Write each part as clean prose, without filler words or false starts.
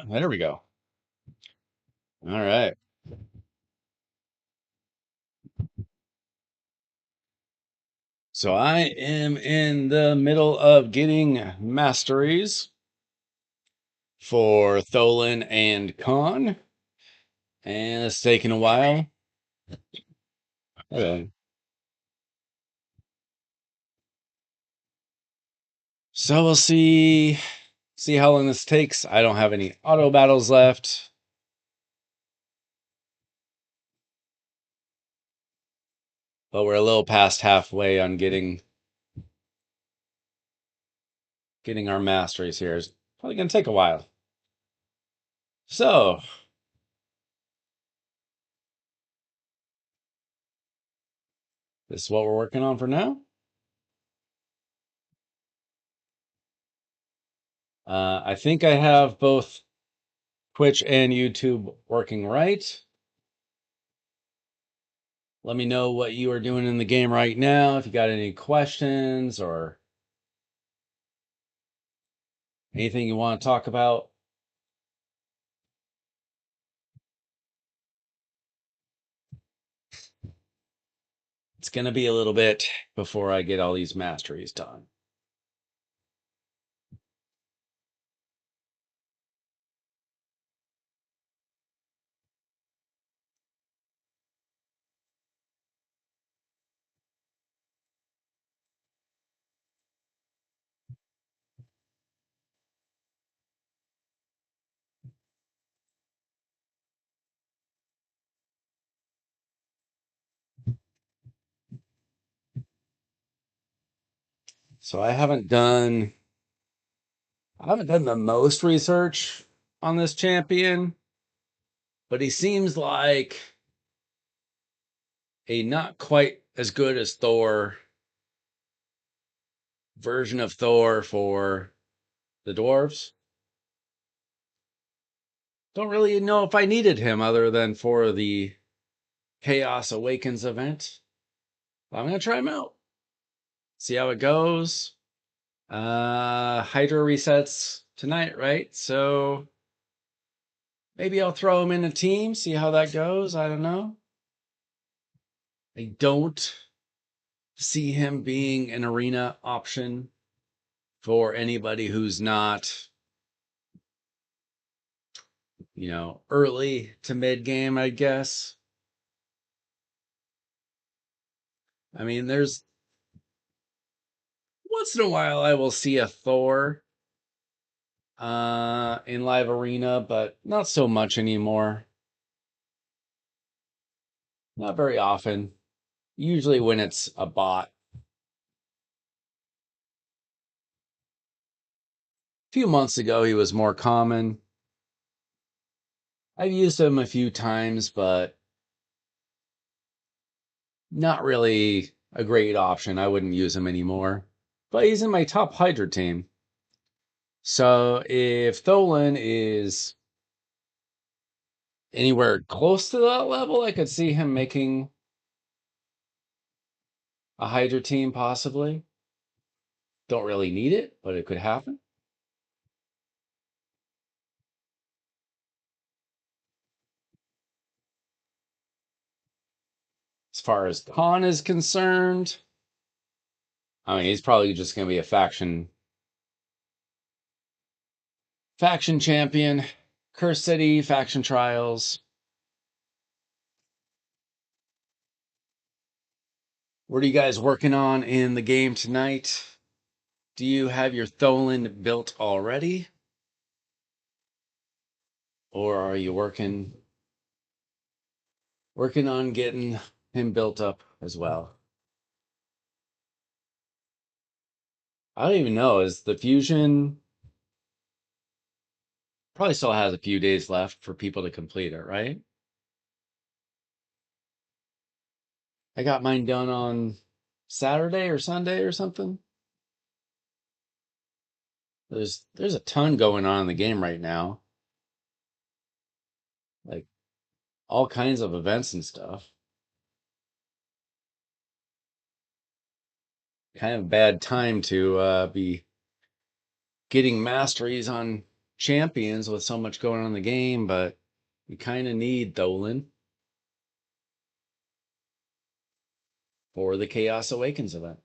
There we go. All right. So I am in the middle of getting masteries for Tholin and Khan, and it's taking a while. Okay. So we'll see how long this takes. I don't have any auto battles left, but we're a little past halfway on getting our masteries here. It's probably gonna take a while. So this is what we're working on for now. I think I have both Twitch and YouTube working right. Let me know what you are doing in the game right now. If you got any questions or anything you want to talk about. It's going to be a little bit before I get all these masteries done. So I haven't done the most research on this champion, but he seems like a not quite as good as Thor version of Thor for the dwarves. Don't really know if I needed him other than for the Chaos Awakens event. I'm going to try him out. See how it goes. Hydra resets tonight, right? So maybe I'll throw him in a team, see how that goes. I don't know. I don't see him being an arena option for anybody who's not, early to mid game, I guess. I mean, there's once in a while I will see a Thor in live arena, but not so much anymore. Not very often. Usually when it's a bot. A few months ago, he was more common. I've used him a few times, but not really a great option. I wouldn't use him anymore. But he's in my top Hydra team. So if Tholin is anywhere close to that level, I could see him making a Hydra team possibly. Don't really need it, but it could happen. As far as Khan is concerned, I mean, he's probably just going to be a faction champion. Curse City, faction trials. What are you guys working on in the game tonight? Do you have your Tholin built already? Or are you working on getting him built up as well? I don't even know. Is the fusion probably still has a few days left for people to complete it, right? I got mine done on Saturday or Sunday or something. There's a ton going on in the game right now. Like all kinds of events and stuff. Kind of bad time to be getting masteries on champions with so much going on in the game, but we kind of need Tholin for the Chaos Awakens event.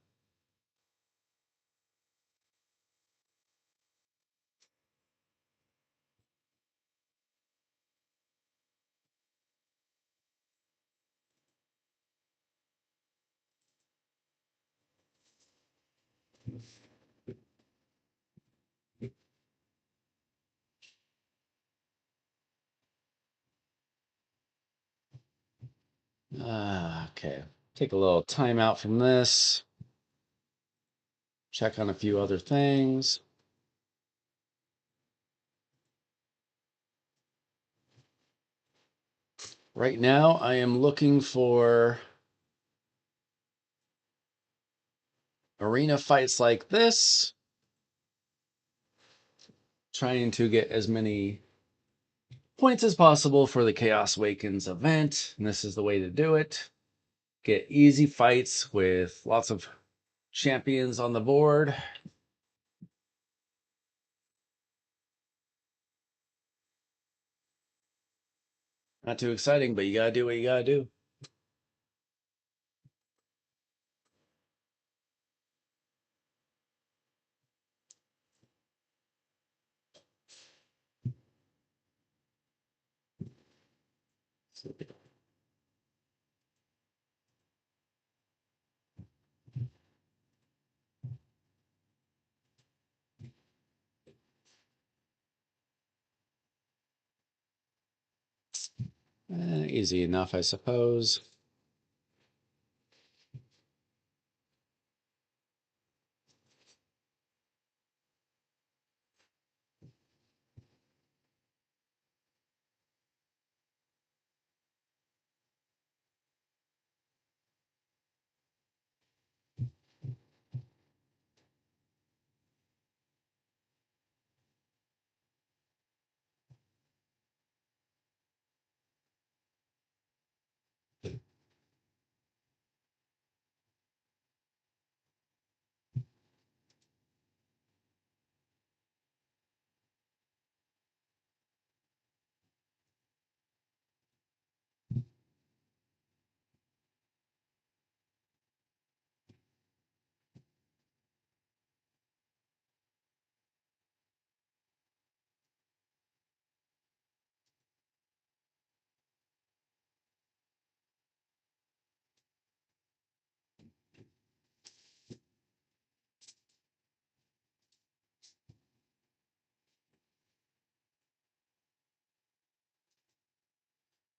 Okay, take a little time out from this. Check on a few other things. Right now, I am looking for arena fights like this, trying to get as many points as possible for the Chaos Awakens event, and this is the way to do it. Get easy fights with lots of champions on the board. Not too exciting, but you gotta do what you gotta do. Easy enough, I suppose.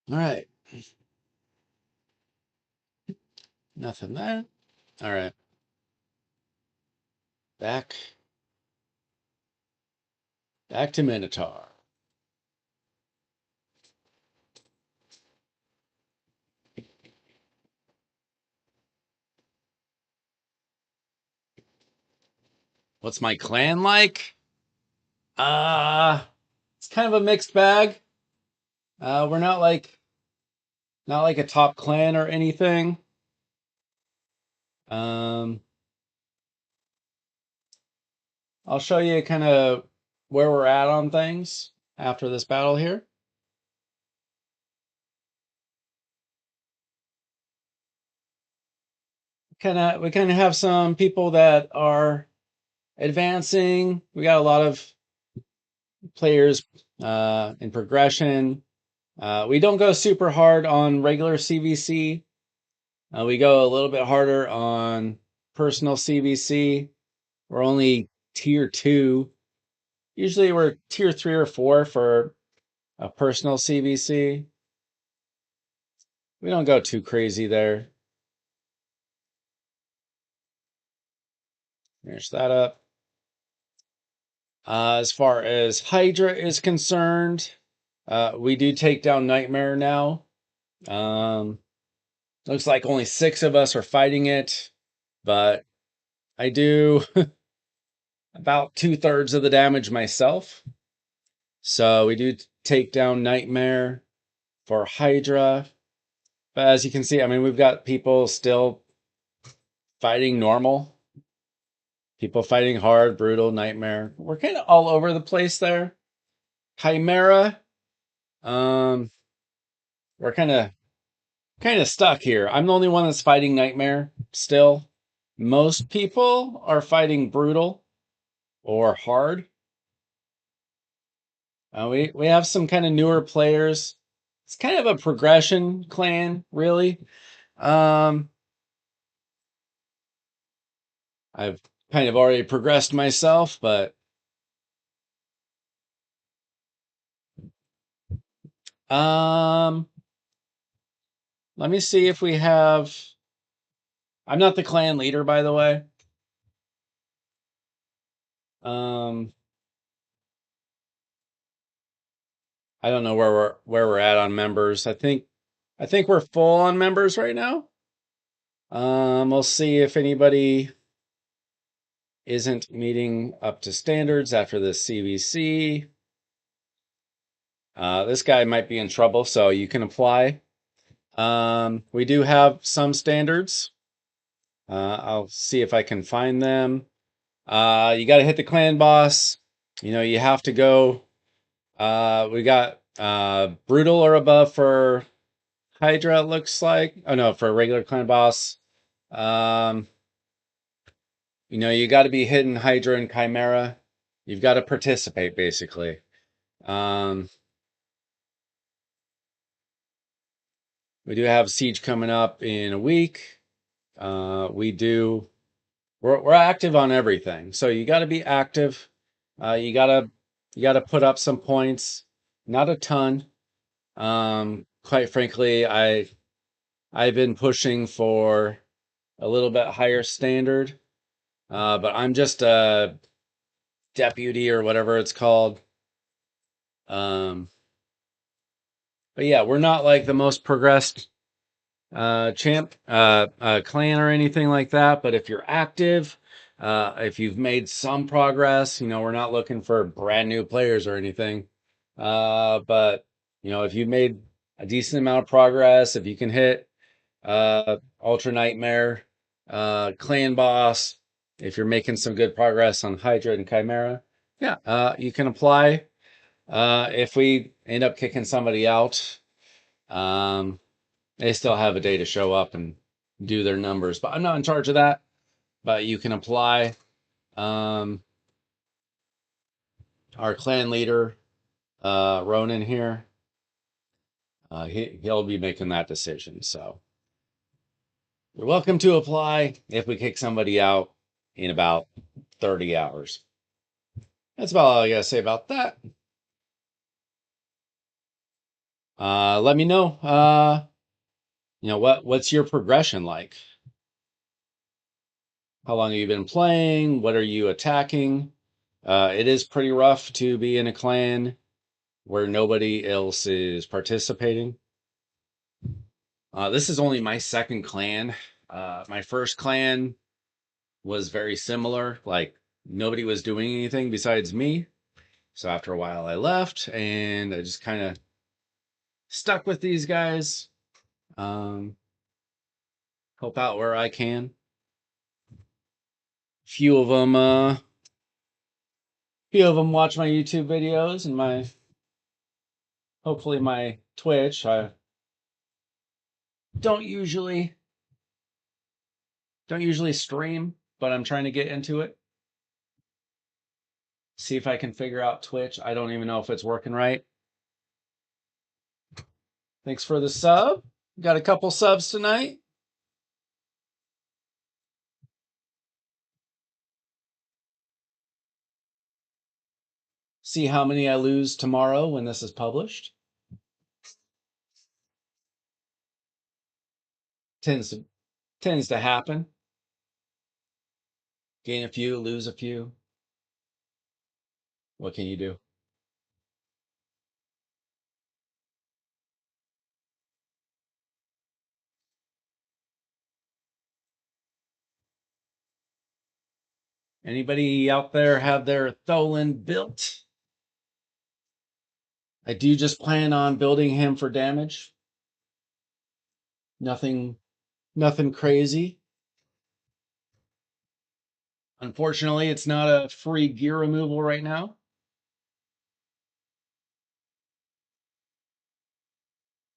All right. Nothing there. All right. Back. Back to Minotaur. What's my clan like? It's kind of a mixed bag. We're not like a top clan or anything. Um, I'll show you kind of where we're at on things after this battle here. We kind of have some people that are advancing. We got a lot of players in progression. We don't go super hard on regular CVC. We go a little bit harder on personal CVC. We're only tier 2. Usually we're tier 3 or 4 for a personal CVC. We don't go too crazy there. Finish that up. As far as Hydra is concerned, we do take down Nightmare now. Looks like only 6 of us are fighting it, but I do about 2/3 of the damage myself. So we do take down Nightmare for Hydra. But as you can see, I mean, we've got people still fighting normal. People fighting hard, brutal, Nightmare. We're kind of all over the place there. Chimera. We're kind of stuck here. I'm the only one that's fighting Nightmare still. Most people are fighting Brutal or Hard. We have some kind of newer players. It's kind of a progression clan, really. Um, I've kind of already progressed myself, but um, let me see if we have. I'm not the clan leader, by the way. Um, I don't know where we're at on members. I think we're full on members right now. We'll see if anybody isn't meeting up to standards after this CVC. This guy might be in trouble, so you can apply. We do have some standards. I'll see if I can find them. You got to hit the clan boss. You have to go. We got brutal or above for Hydra, it looks like. Oh no, for a regular clan boss. Um, you got to be hitting Hydra and Chimera. You've got to participate, basically. Um, we do have Siege coming up in a week. We're active on everything, so you got to be active. You gotta put up some points, not a ton. Quite frankly, I've been pushing for a little bit higher standard, but I'm just a deputy or whatever it's called. Um, but yeah, we're not like the most progressed clan or anything like that. But if you're active, if you've made some progress, we're not looking for brand new players or anything. But if you've made a decent amount of progress, if you can hit Ultra Nightmare, Clan Boss, if you're making some good progress on Hydra and Chimera, yeah, you can apply. If we end up kicking somebody out, um, they still have a day to show up and do their numbers, but I'm not in charge of that. But you can apply. Um, our clan leader, Ronan here, he'll be making that decision. So you're welcome to apply if we kick somebody out in about 30 hours. That's about all I gotta say about that. Let me know. What's your progression like? How long have you been playing? What are you attacking? It is pretty rough to be in a clan where nobody else is participating. This is only my second clan. My first clan was very similar. Like nobody was doing anything besides me. So after a while, I left and I just kind of stuck with these guys. Um, help out where I can. Few of them, watch my YouTube videos and hopefully my Twitch. I don't usually don't usually stream, but I'm trying to get into it. See if I can figure out Twitch. I don't even know if it's working right. Thanks for the sub. Got a couple subs tonight. See how many I lose tomorrow when this is published. Tends to tends to happen. Gain a few, lose a few. What can you do? Anybody out there have their Tholin built? I do just plan on building him for damage. Nothing crazy. Unfortunately, it's not a free gear removal right now.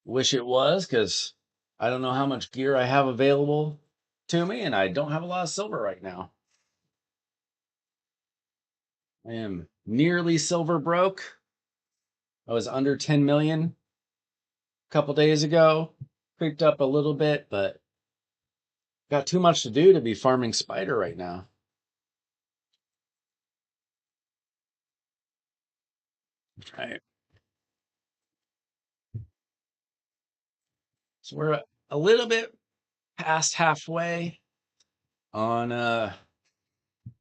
Wish it was, because I don't know how much gear I have available to me, and I don't have a lot of silver right now. I am nearly silver broke. I was under 10 million a couple days ago. Creeped up a little bit, but got too much to do to be farming spider right now. Right. So we're a little bit past halfway on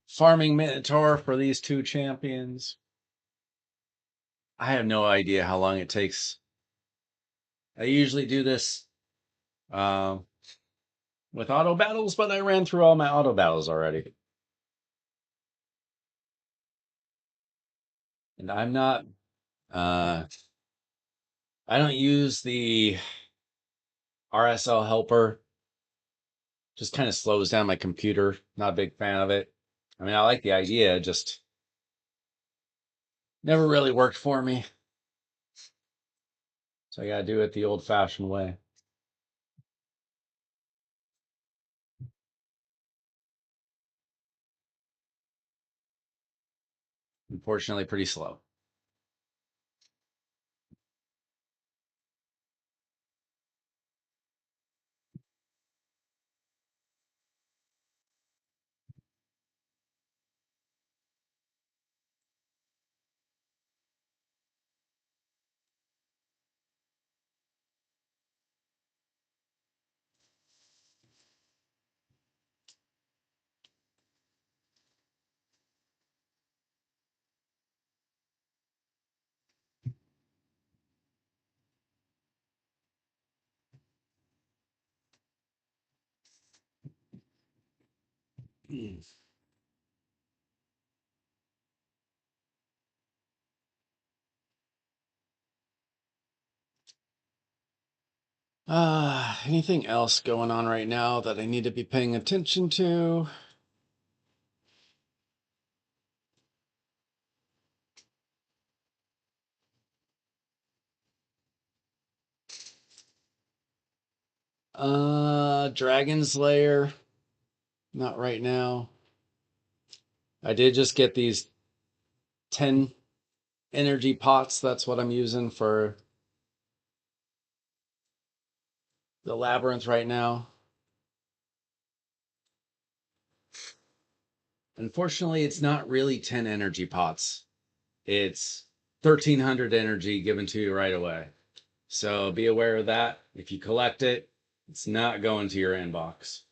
farming Minotaur for these two champions. I have no idea how long it takes. I usually do this um, with auto battles, but I ran through all my auto battles already. And I'm not, uh, I don't use the RSL helper. Just kind of slows down my computer. Not a big fan of it. I mean, I like the idea, just never really worked for me. So I got to do it the old fashioned way. Unfortunately, pretty slow. Anything else going on right now that I need to be paying attention to? Dragon's Lair. Not right now. I did just get these 10 energy pots. That's what I'm using for the labyrinth right now. Unfortunately, it's not really 10 energy pots. It's 1,300 energy given to you right away. So be aware of that. If you collect it, it's not going to your inbox.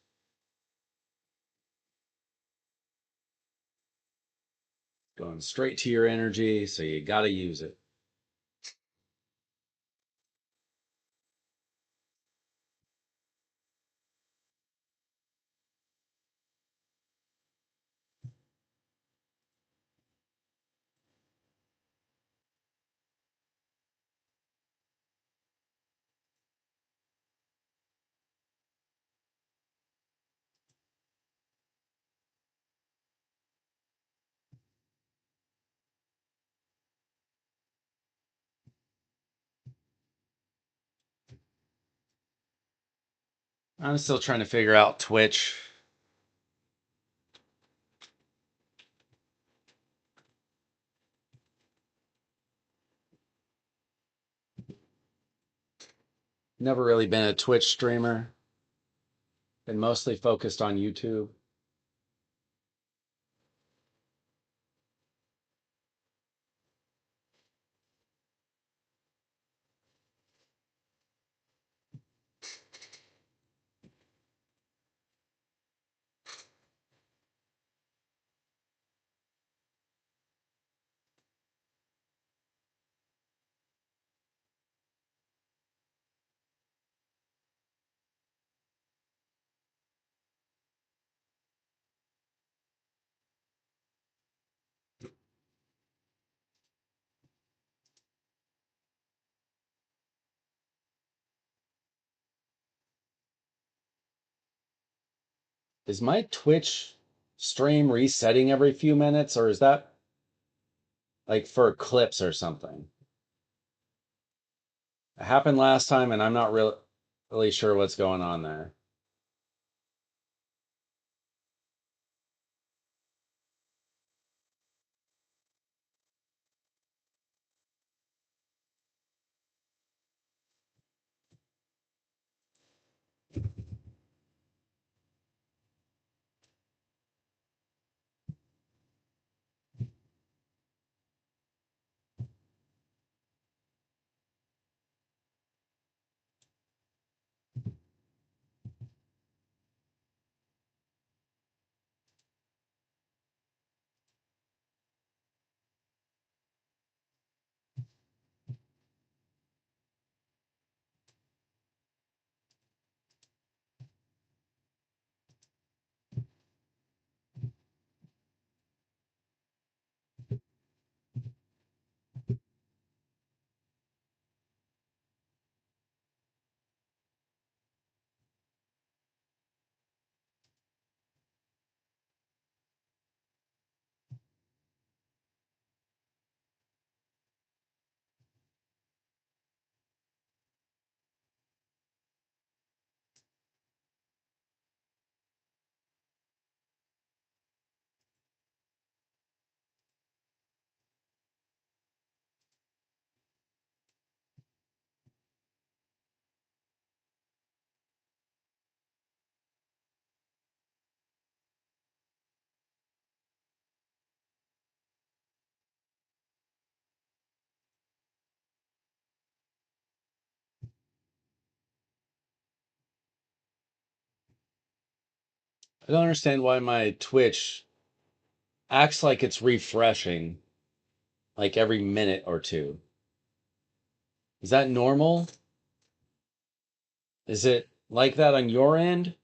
Going straight to your energy, so you got to use it. I'm still trying to figure out Twitch. Never really been a Twitch streamer. Been mostly focused on YouTube. Is my Twitch stream resetting every few minutes, or is that like for clips or something? It happened last time, and I'm not really sure what's going on there. I don't understand why my Twitch acts like it's refreshing like every minute or two. Is that normal? Is it like that on your end?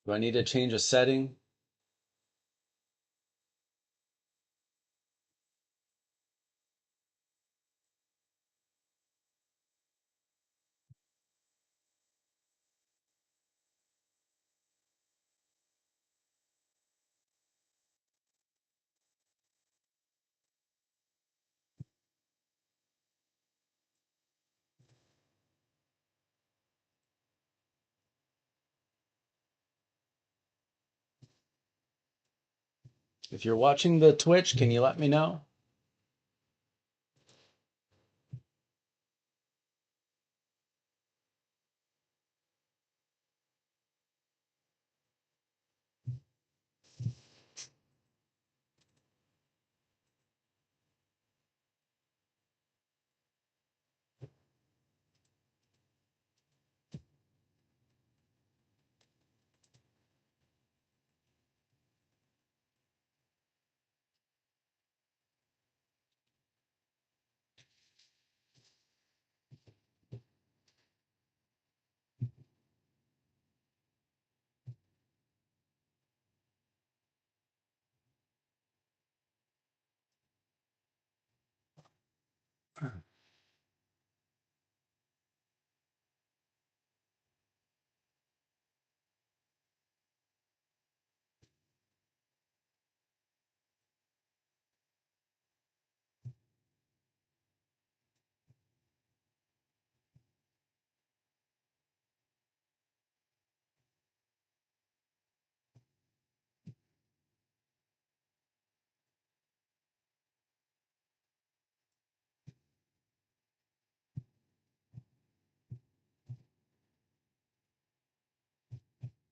Do I need to change a setting? If you're watching the Twitch, can you let me know?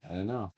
I don't know.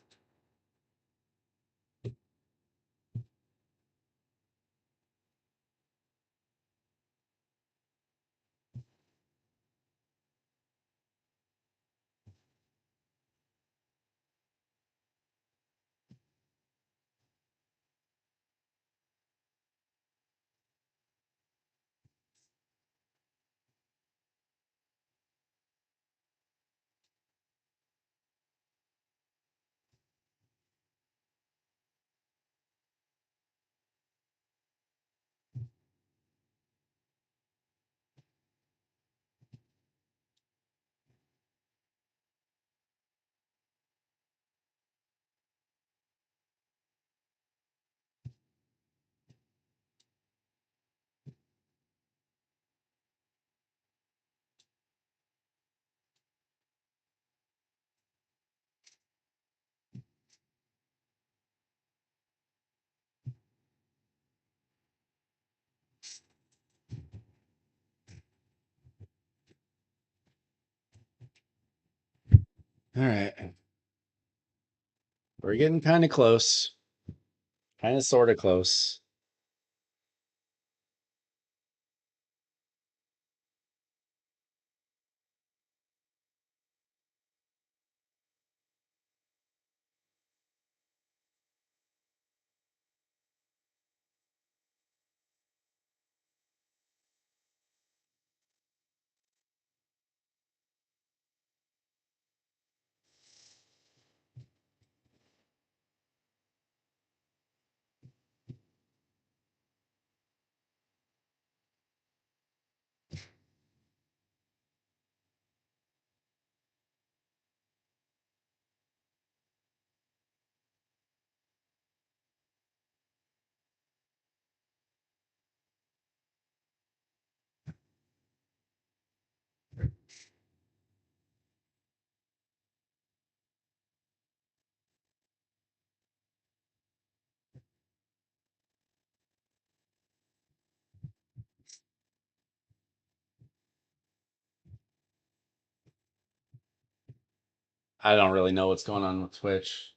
All right. We're getting kind of close. Kind of sort of close. I don't really know what's going on with Twitch.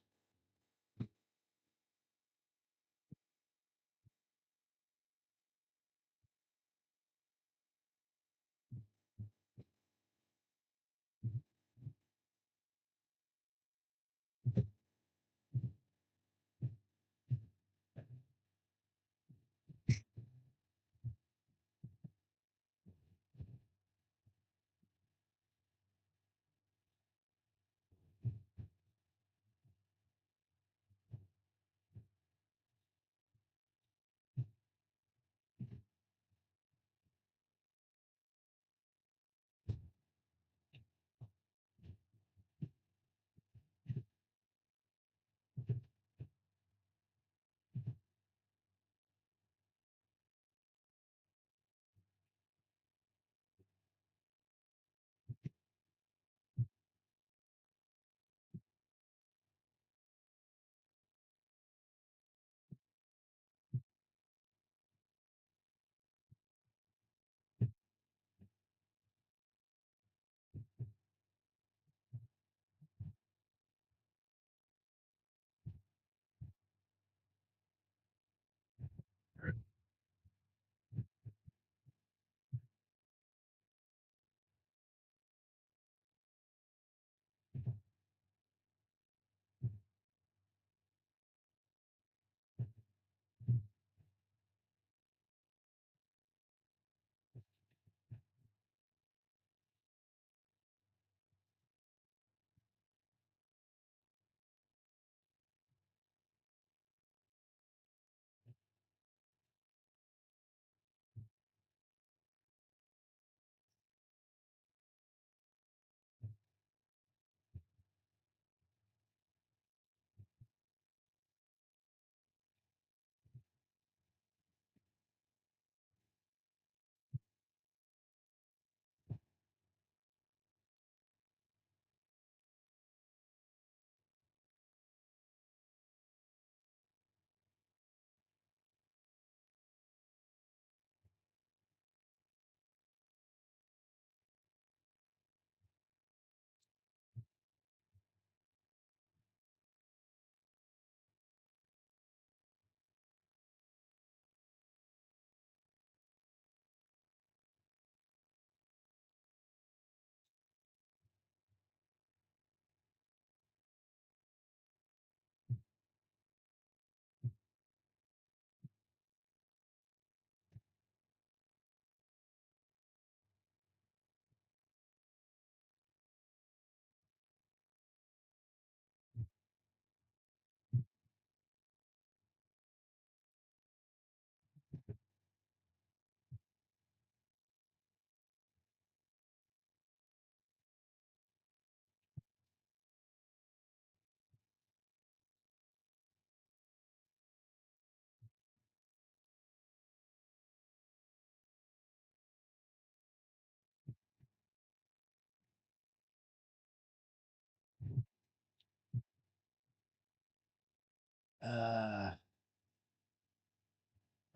Uh,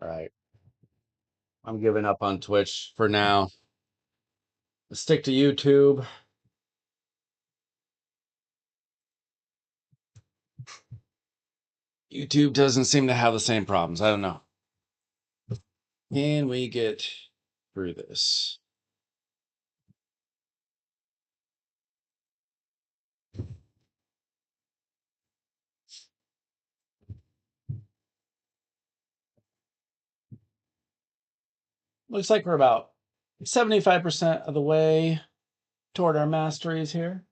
all right. I'm giving up on Twitch for now. Stick to YouTube. YouTube doesn't seem to have the same problems. I don't know. Can we get through this? Looks like we're about 75% of the way toward our masteries here.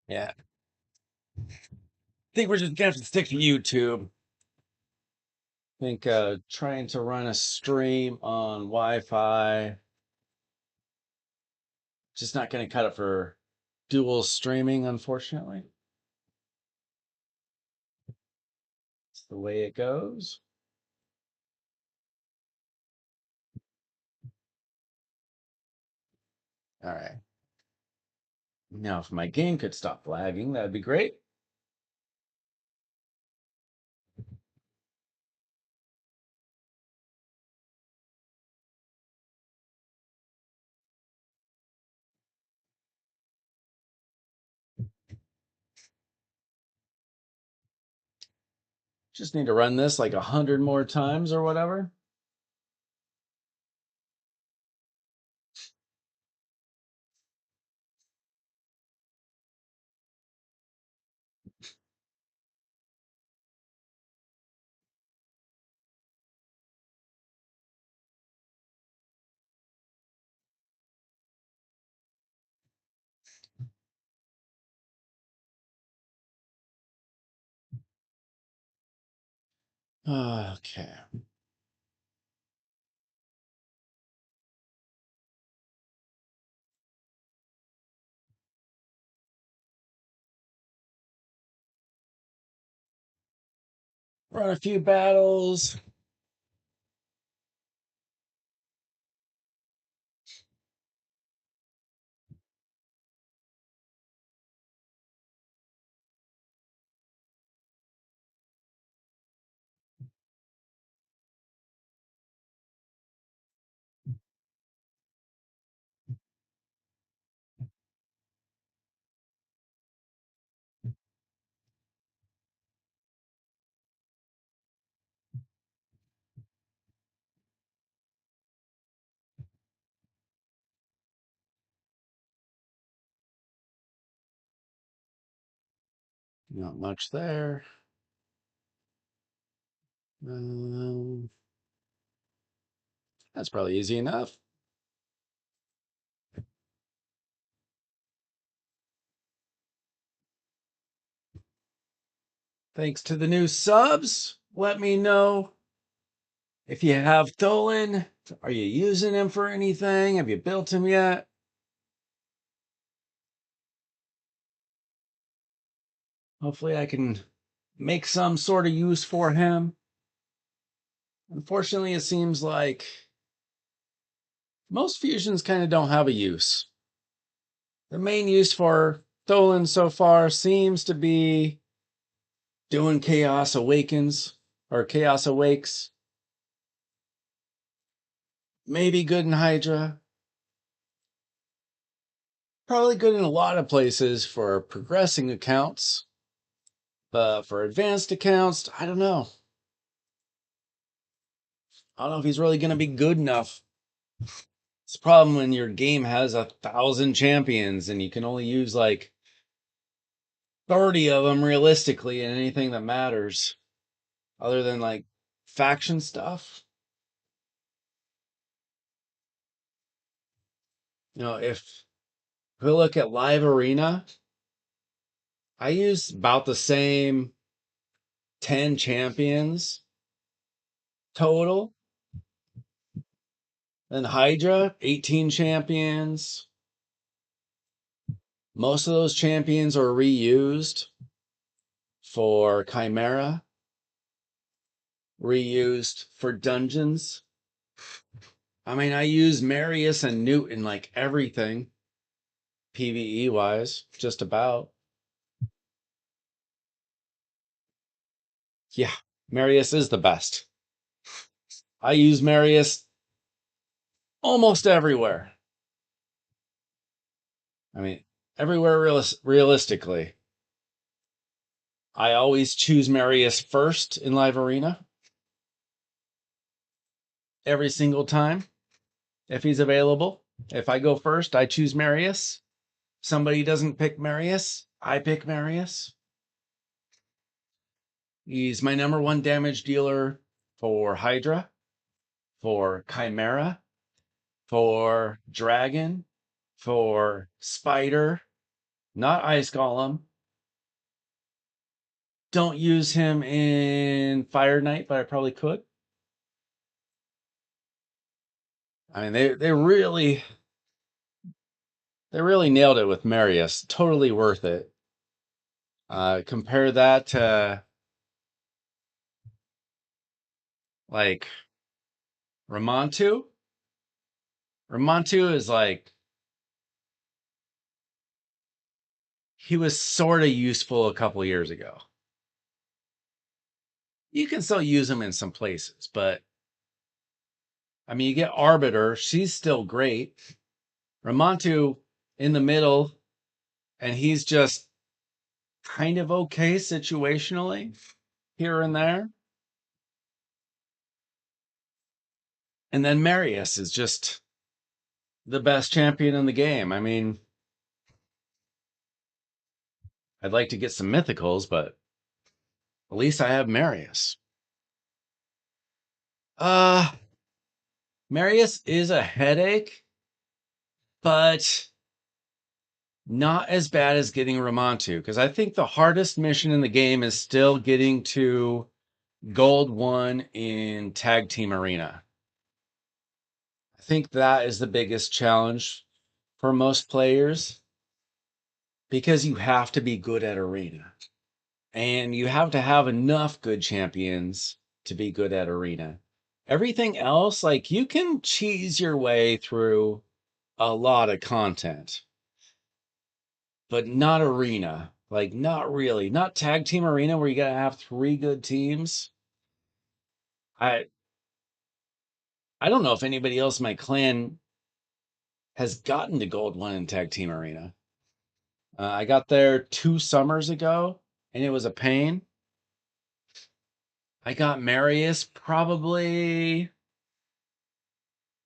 Yeah. I think we're just gonna have to stick to YouTube. I think trying to run a stream on Wi-Fi just not gonna cut it for dual streaming, unfortunately. It's the way it goes. All right. Now, if my game could stop lagging, that'd be great. Just need to run this like 100 more times or whatever. Okay. Run a few battles. Not much there. Um, that's probably easy enough. Thanks to the new subs. Let me know if you have Tholin. Are you using him for anything? Have you built him yet? Hopefully I can make some sort of use for him. Unfortunately, it seems like most fusions kind of don't have a use. The main use for Tholin so far seems to be doing Chaos Awakens or Chaos Awakes. Maybe good in Hydra. Probably good in a lot of places for progressing accounts. But for advanced accounts, I don't know. I don't know if he's really going to be good enough. It's a problem when your game has 1,000 champions and you can only use like 30 of them realistically in anything that matters, other than like faction stuff. If we look at live arena, I use about the same 10 champions total. Then Hydra, 18 champions. Most of those champions are reused for Chimera, reused for dungeons. I mean, I use Marius and Newt in like everything, PvE wise, just about. Yeah, Marius is the best. I use Marius almost everywhere. I mean, everywhere realistically. I always choose Marius first in live arena every single time if he's available. If I go first, I choose Marius. Somebody doesn't pick Marius, I pick Marius. He's my number one damage dealer for Hydra, for Chimera, for Dragon, for Spider, not Ice Golem. Don't use him in Fire Knight, but I probably could. I mean, they really nailed it with Marius. Totally worth it. Compare that to like Ramontu. Ramontu is like he was sort of useful a couple years ago. You can still use him in some places, but I mean, you get Arbiter. She's still great. Ramontu in the middle, and he's just kind of okay situationally here and there. And then Marius is just the best champion in the game. I mean, I'd like to get some mythicals, but at least I have Marius. Uh, Marius is a headache, but not as bad as getting Ramontu, because I think the hardest mission in the game is still getting to Gold 1 in Tag Team Arena. I think that is the biggest challenge for most players because you have to be good at Arena. And you have to have enough good champions to be good at Arena. Everything else, like you can cheese your way through a lot of content, but not Arena. Like, not really. Not Tag Team Arena where you got to have 3 good teams. I I don't know if anybody else in my clan has gotten to Gold 1 in Tag Team Arena. I got there 2 summers ago, and it was a pain. I got Marius probably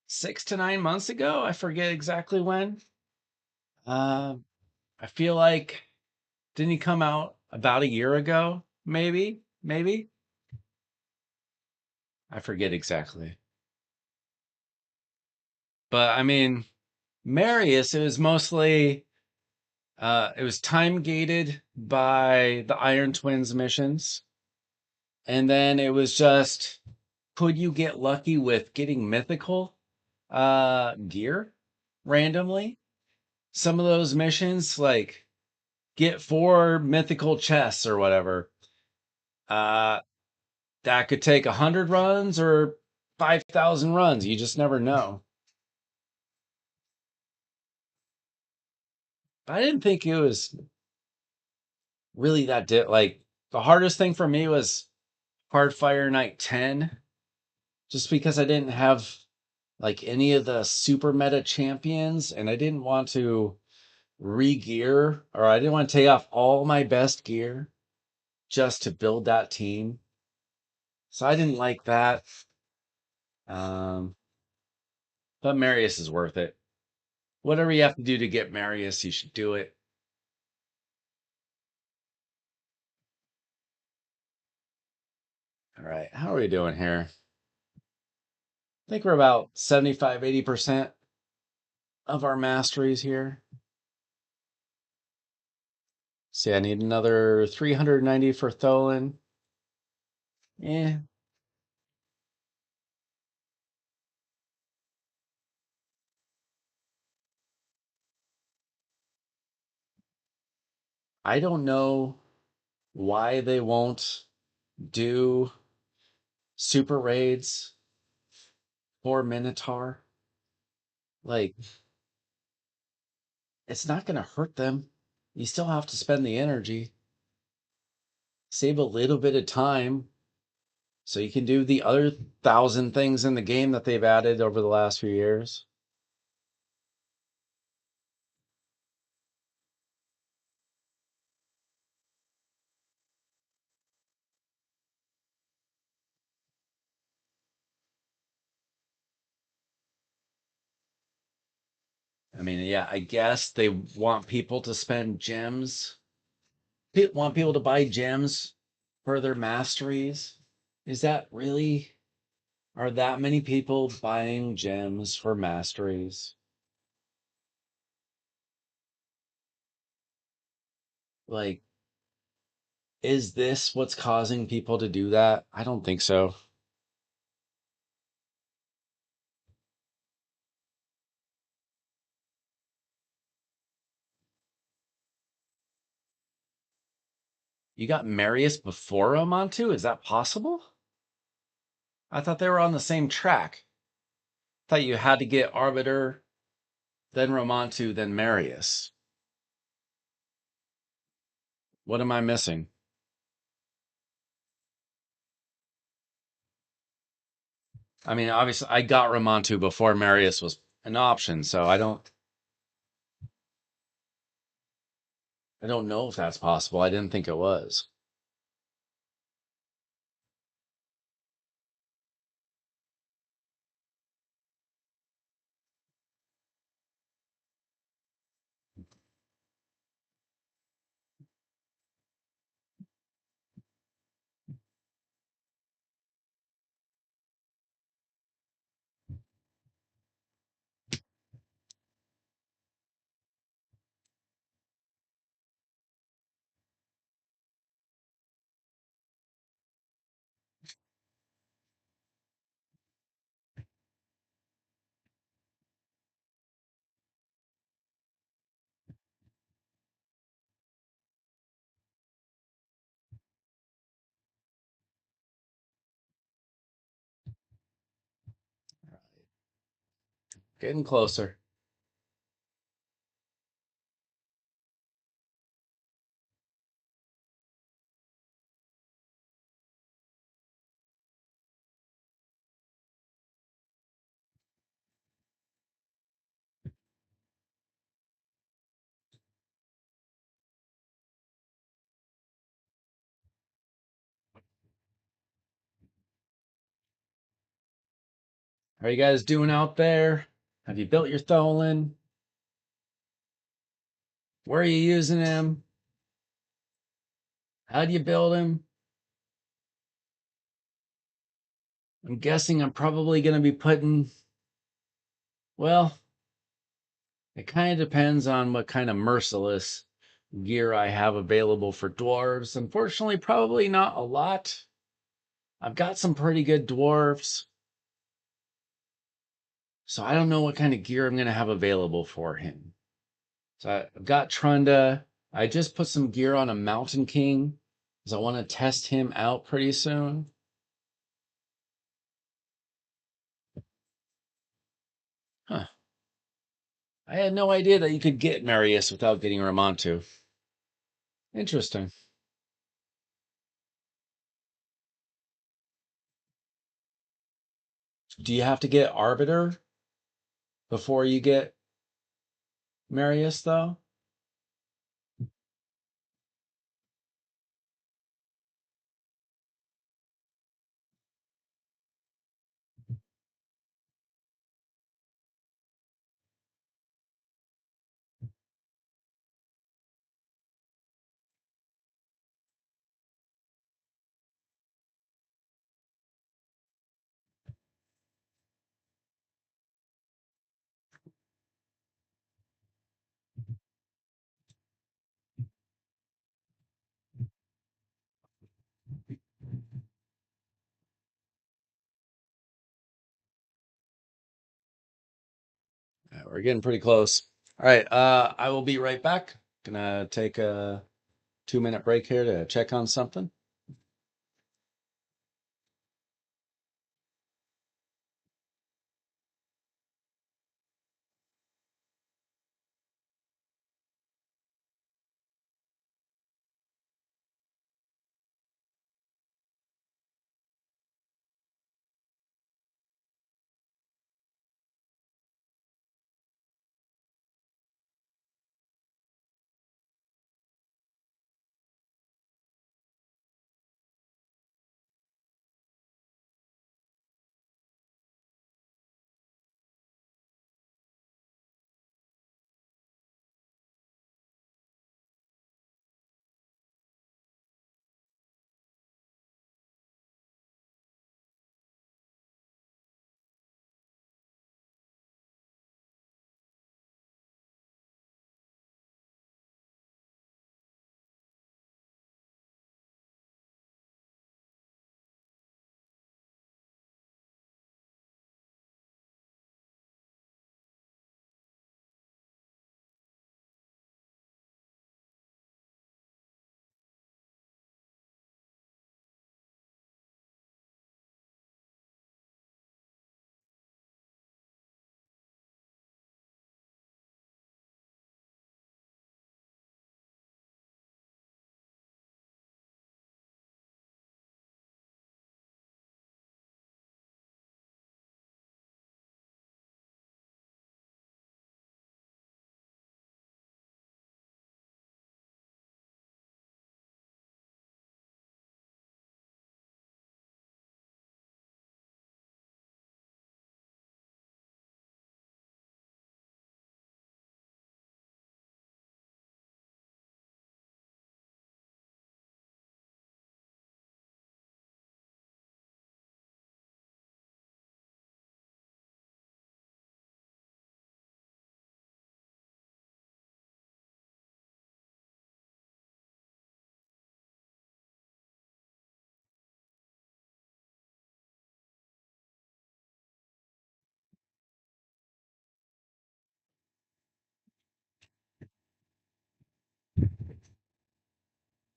6 to 9 months ago. I forget exactly when. Uh, I feel like didn't he come out about a year ago, maybe. I forget exactly. But I mean, Marius, it was mostly it was time gated by the Iron Twins missions. And then it was just could you get lucky with getting mythical gear randomly? Some of those missions, like get 4 mythical chests or whatever, uh that could take 100 runs or 5,000 runs. You just never know. But I didn't think it was really that like the hardest thing for me was Hardfire Night 10, just because I didn't have like any of the super meta champions and I didn't want to re-gear, or I didn't want to take off all my best gear just to build that team. So I didn't like that. Um, but Marius is worth it. Whatever you have to do to get Marius, you should do it. All right, how are we doing here? I think we're about 75, 80% of our masteries here. See, I need another 390 for Tholin. Yeah, I don't know why they won't do super raids for Minotaur. Like, it's not going to hurt them. You still have to spend the energy, save a little bit of time so you can do the other 1,000 things in the game that they've added over the last few years. I mean, yeah, I guess they want people to spend gems, want people to buy gems for their masteries. Is that really, are that many people buying gems for masteries? Like, is this what's causing people to do that? I don't think so. You got Marius before Amantu? Is that possible? I thought they were on the same track. I thought you had to get Arbiter, then Romantu, then Marius. What am I missing? I mean, obviously, I got Romantu before Marius was an option, so I don't know if that's possible. I didn't think it was. Getting closer. How are you guys doing out there? Have you built your Tholin? Where are you using him? How do you build him? I'm guessing I'm probably going to be putting, well, it kind of depends on what kind of merciless gear I have available for dwarves. Unfortunately, probably not a lot. I've got some pretty good dwarves, so I don't know what kind of gear I'm going to have available for him. So I've got Trunda. I just put some gear on a Mountain King because I want to test him out pretty soon. Huh. I had no idea that you could get Marius without getting Ramontu. Interesting. Do you have to get Arbiter before you get Marius, though? We're getting pretty close. All right, I will be right back. Gonna take a 2 minute break here to check on something.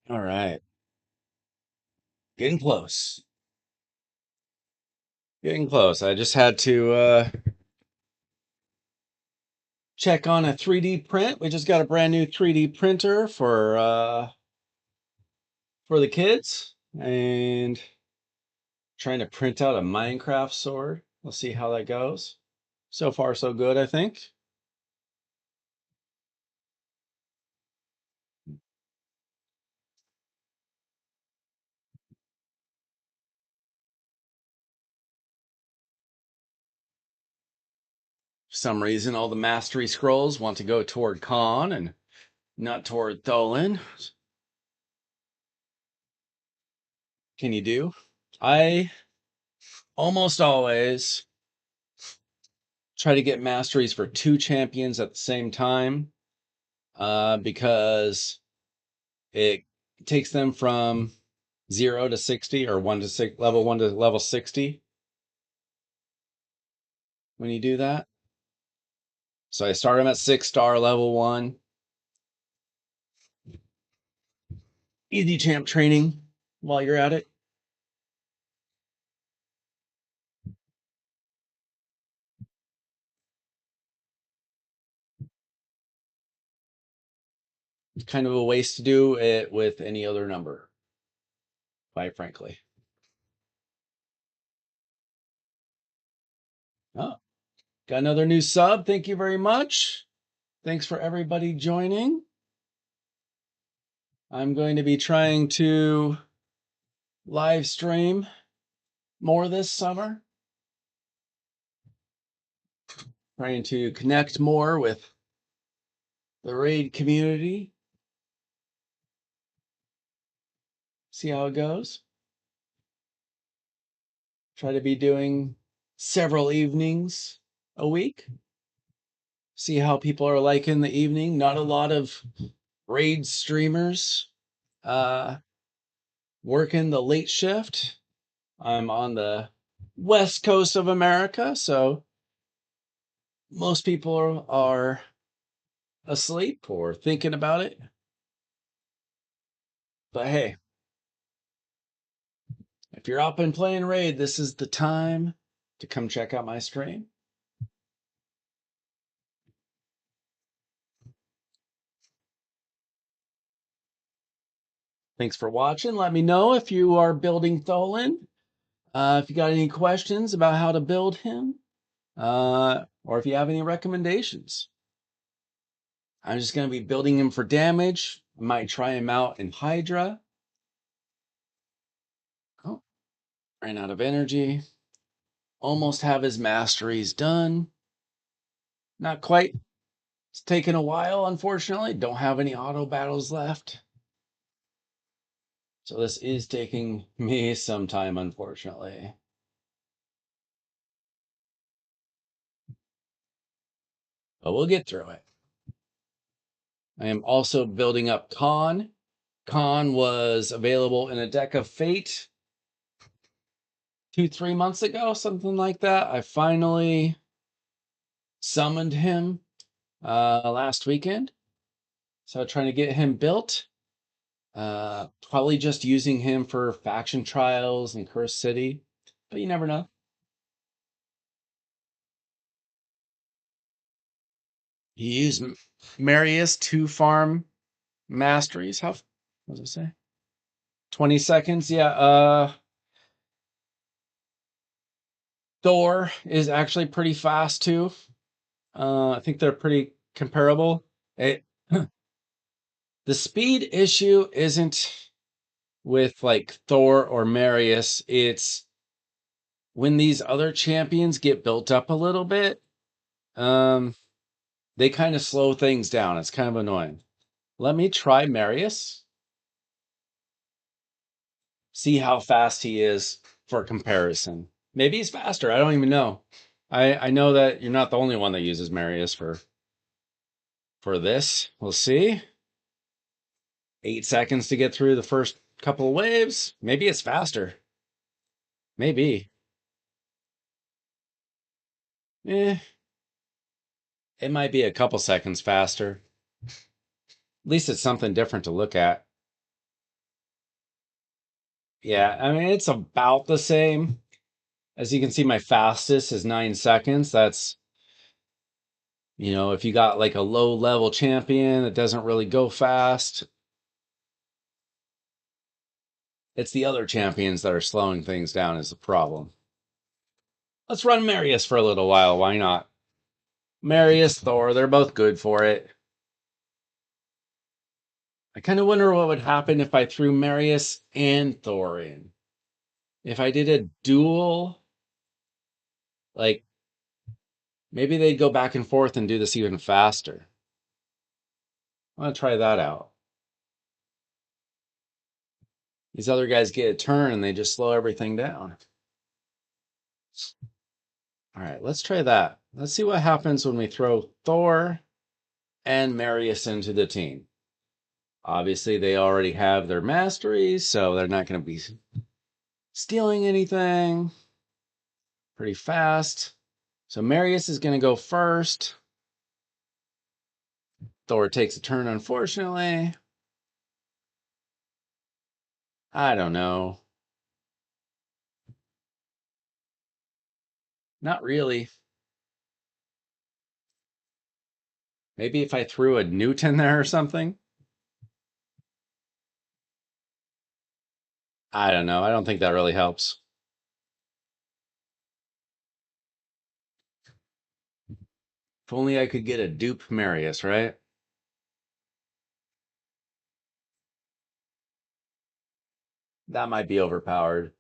All right, getting close. Getting close. I just had to check on a 3D print. We just got a brand new 3D printer for the kids and trying to print out a Minecraft sword. We'll see how that goes. So far, so good, I think. For some reason, all the mastery scrolls want to go toward Khan and not toward Tholin. can you do? I almost always try to get masteries for two champions at the same time, because it takes them from 0 to 60 or 1 to 6, level 1 to level 60 when you do that. So I start them at 6 star level 1. Easy champ training while you're at it. It's kind of a waste to do it with any other number, quite frankly. Oh, got another new sub. Thank you very much. Thanks for everybody joining. I'm going to be trying to live stream more this summer, trying to connect more with the raid community. See how it goes. Try to be doing several evenings a week. See how people are liking the evening. Not a lot of raid streamers working the late shift. I'm on the west coast of America, so most people are asleep or thinking about it. But hey, if you're up and playing raid, this is the time to come check out my stream. Thanks for watching. Let me know if you are building Tholin. If you got any questions about how to build him, or if you have any recommendations. I'm just going to be building him for damage. I might try him out in Hydra. Oh, ran out of energy. Almost have his masteries done. Not quite. It's taken a while, unfortunately. Don't have any auto battles left. So this is taking me some time, unfortunately. But we'll get through it. I am also building up Khan. Khan was available in a deck of Fate 2-3 months ago, something like that. I finally summoned him last weekend. So trying to get him built. Probably just using him for faction trials in Cursed City, but you never know. You use Marius to farm masteries. What does it say? 20 seconds. Yeah. Thor is actually pretty fast too. I think they're pretty comparable. It, the speed issue isn't with like Thor or Marius. It's when these other champions get built up a little bit. They kind of slow things down. It's kind of annoying. Let me try Marius. See how fast he is for comparison. Maybe he's faster. I don't even know. I know that you're not the only one that uses Marius for this. We'll see. 8 seconds to get through the first couple of waves. Maybe it's faster. Maybe. Eh, it might be a couple seconds faster. At least it's something different to look at. Yeah, I mean, it's about the same. As you can see, my fastest is 9 seconds. That's, if you got like a low level champion that doesn't really go fast, it's the other champions that are slowing things down is the problem. Let's run Marius for a little while. Why not? Marius, Thor, they're both good for it. I kind of wonder what would happen if I threw Marius and Thor in. If I did a duel, like maybe they'd go back and forth and do this even faster. I want to try that out. These other guys get a turn and they just slow everything down. All right, let's try that. Let's see what happens when we throw Thor and Marius into the team. Obviously, they already have their masteries, so they're not going to be stealing anything pretty fast. So Marius is going to go first. Thor takes a turn, unfortunately. I don't know. Not really. Maybe if I threw a newt in there or something. I don't know. I don't think that really helps. If only I could get a dupe Marius, right? That might be overpowered.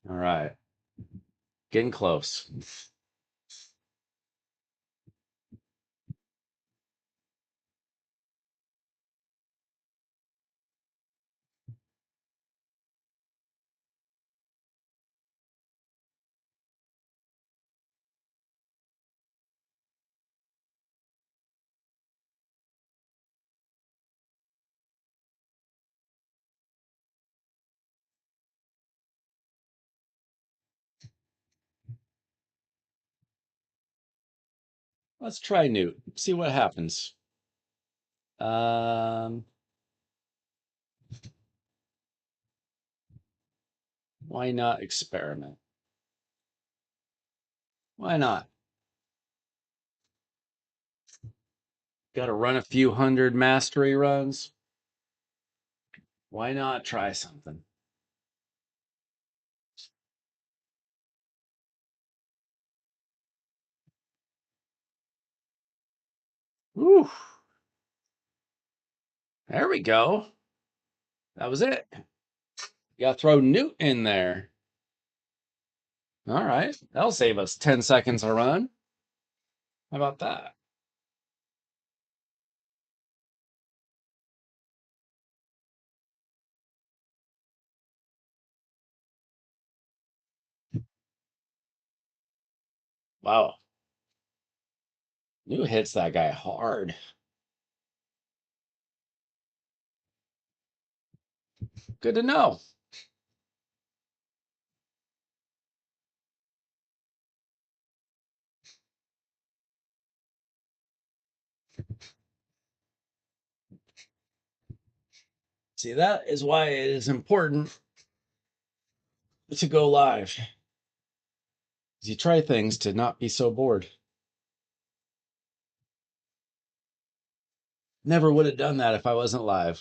All right. Getting close. Let's try newt. See what happens. Um, why not experiment? Why not? Got to run a few hundred mastery runs. Why not try something? Whew. There we go. That was it. You got to throw newt in there. All right. That'll save us 10 seconds a run. How about that? Wow. Newt hits that guy hard. Good to know. See, that is why it is important to go live. You try things to not be so bored. Never would have done that if I wasn't live.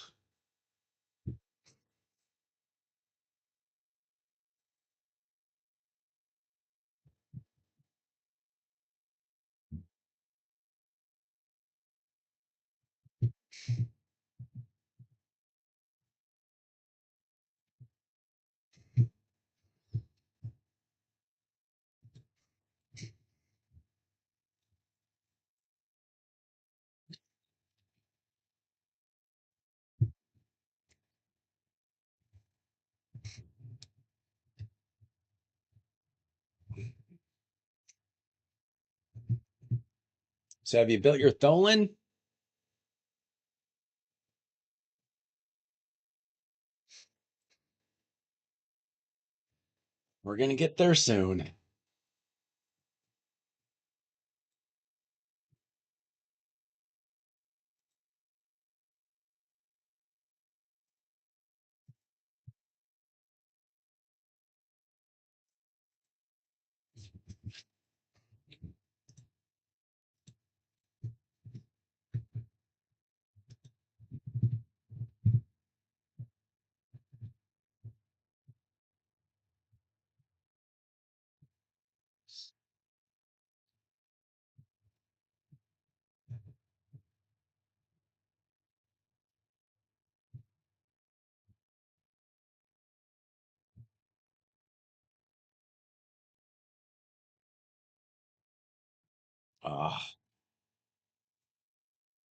So have you built your Tholin? We're gonna get there soon. Ah,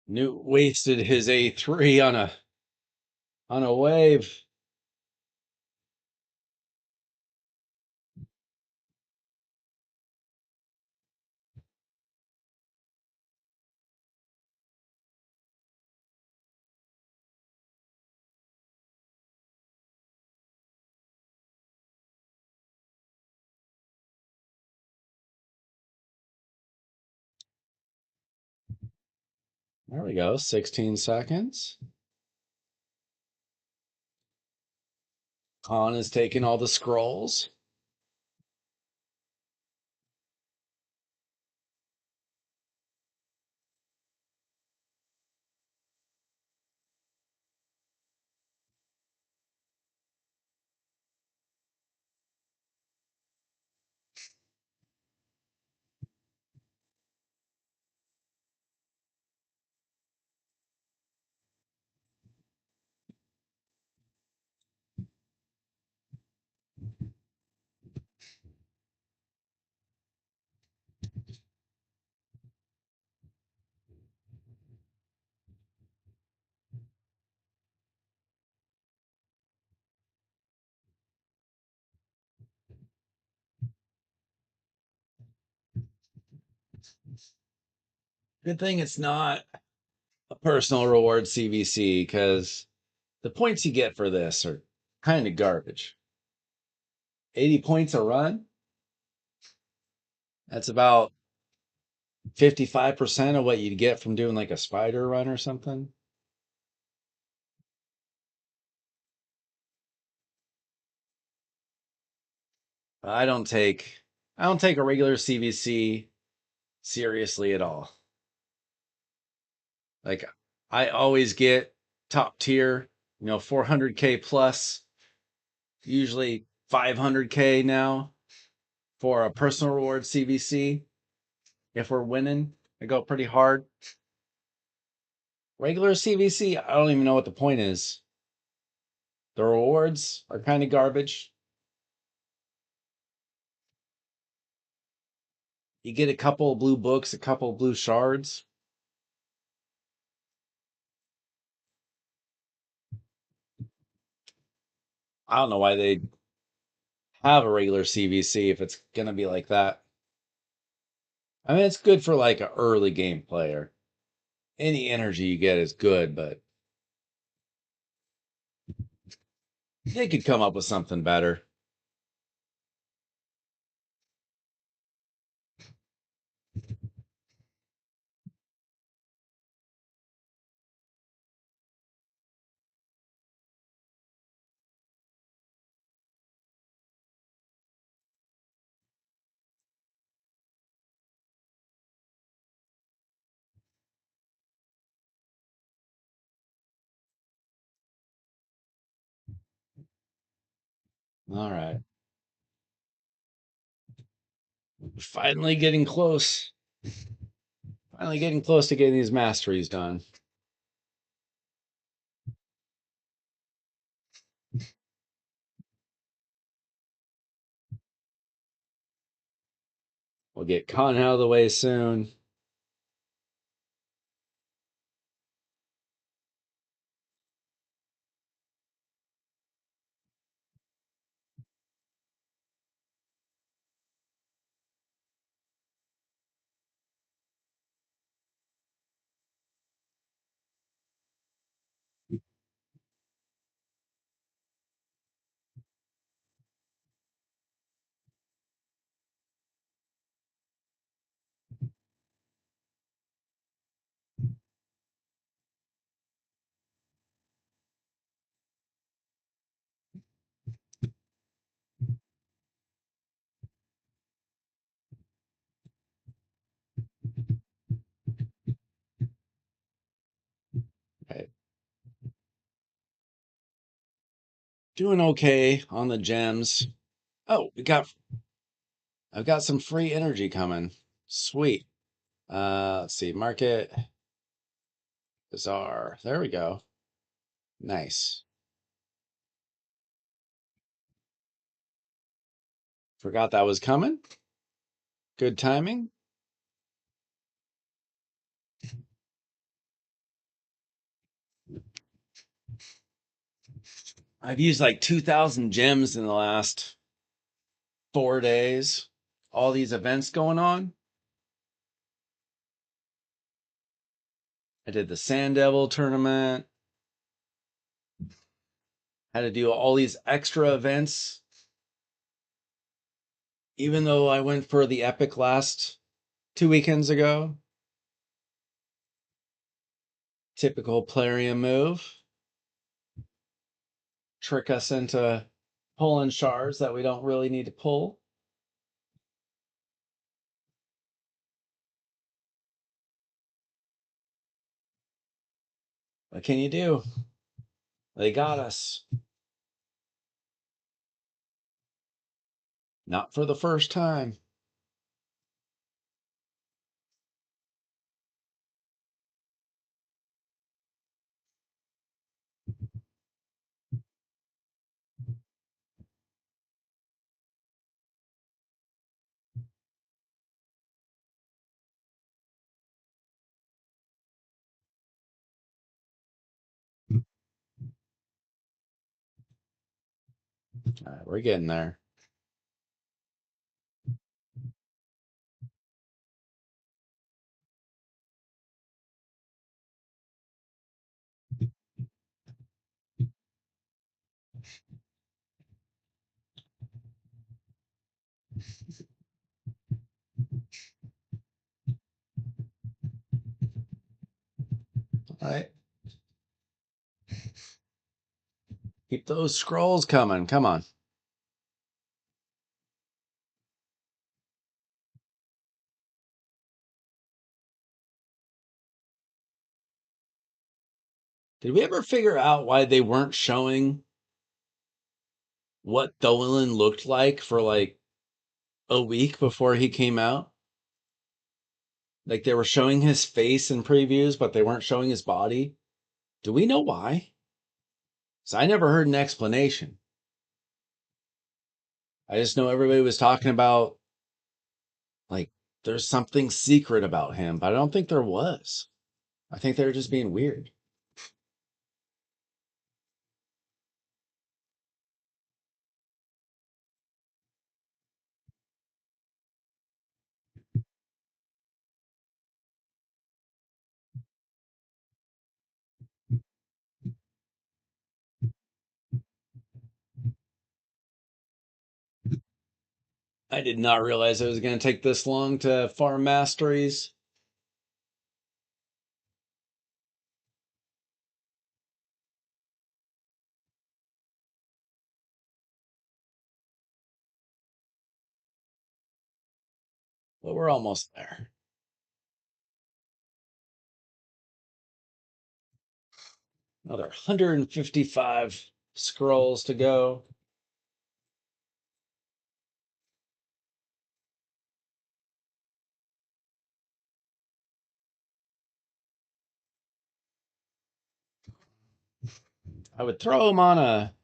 Newt wasted his A3 on a wave. There we go. 16 seconds. Khan is taking all the scrolls. Good thing it's not a personal reward CVC because the points you get for this are kind of garbage. 80 points a run? That's about 55% of what you'd get from doing like a spider run or something. I don't take a regular CVC seriously at all. Like I always get top tier, 400K plus, usually 500K now for a personal reward CVC. If we're winning, I go pretty hard. Regular CVC, I don't even know what the point is. The rewards are kind of garbage. You get a couple of blue books, a couple of blue shards. I don't know why they have a regular CVC if it's going to be like that. I mean, it's good for like an early game player. Any energy you get is good, but they could come up with something better. All right. Finally getting close. Finally getting close to getting these masteries done. We'll get Khan out of the way soon. Right. Doing okay on the gems. Oh, I've got some free energy coming. Sweet. Let's see. Market Bazaar. There we go. Nice. Forgot that was coming. Good timing. I've used like 2,000 gems in the last 4 days. All these events going on. I did the Sand Devil tournament. Had to do all these extra events. Even though I went for the epic last 2 weekends ago. Typical Plarium move. Trick us into pulling shards that we don't really need to pull. What can you do? They got us. Not for the first time. All right, we're getting there. All right. Keep those scrolls coming. Come on. Did we ever figure out why they weren't showing what Tholin looked like for like a week before he came out? Like they were showing his face in previews, but they weren't showing his body. Do we know why? So I never heard an explanation. I just know everybody was talking about like there's something secret about him, but I don't think there was. I think they were just being weird. I did not realize it was going to take this long to farm masteries. But we're almost there. Another 155 scrolls to go. I would throw him on a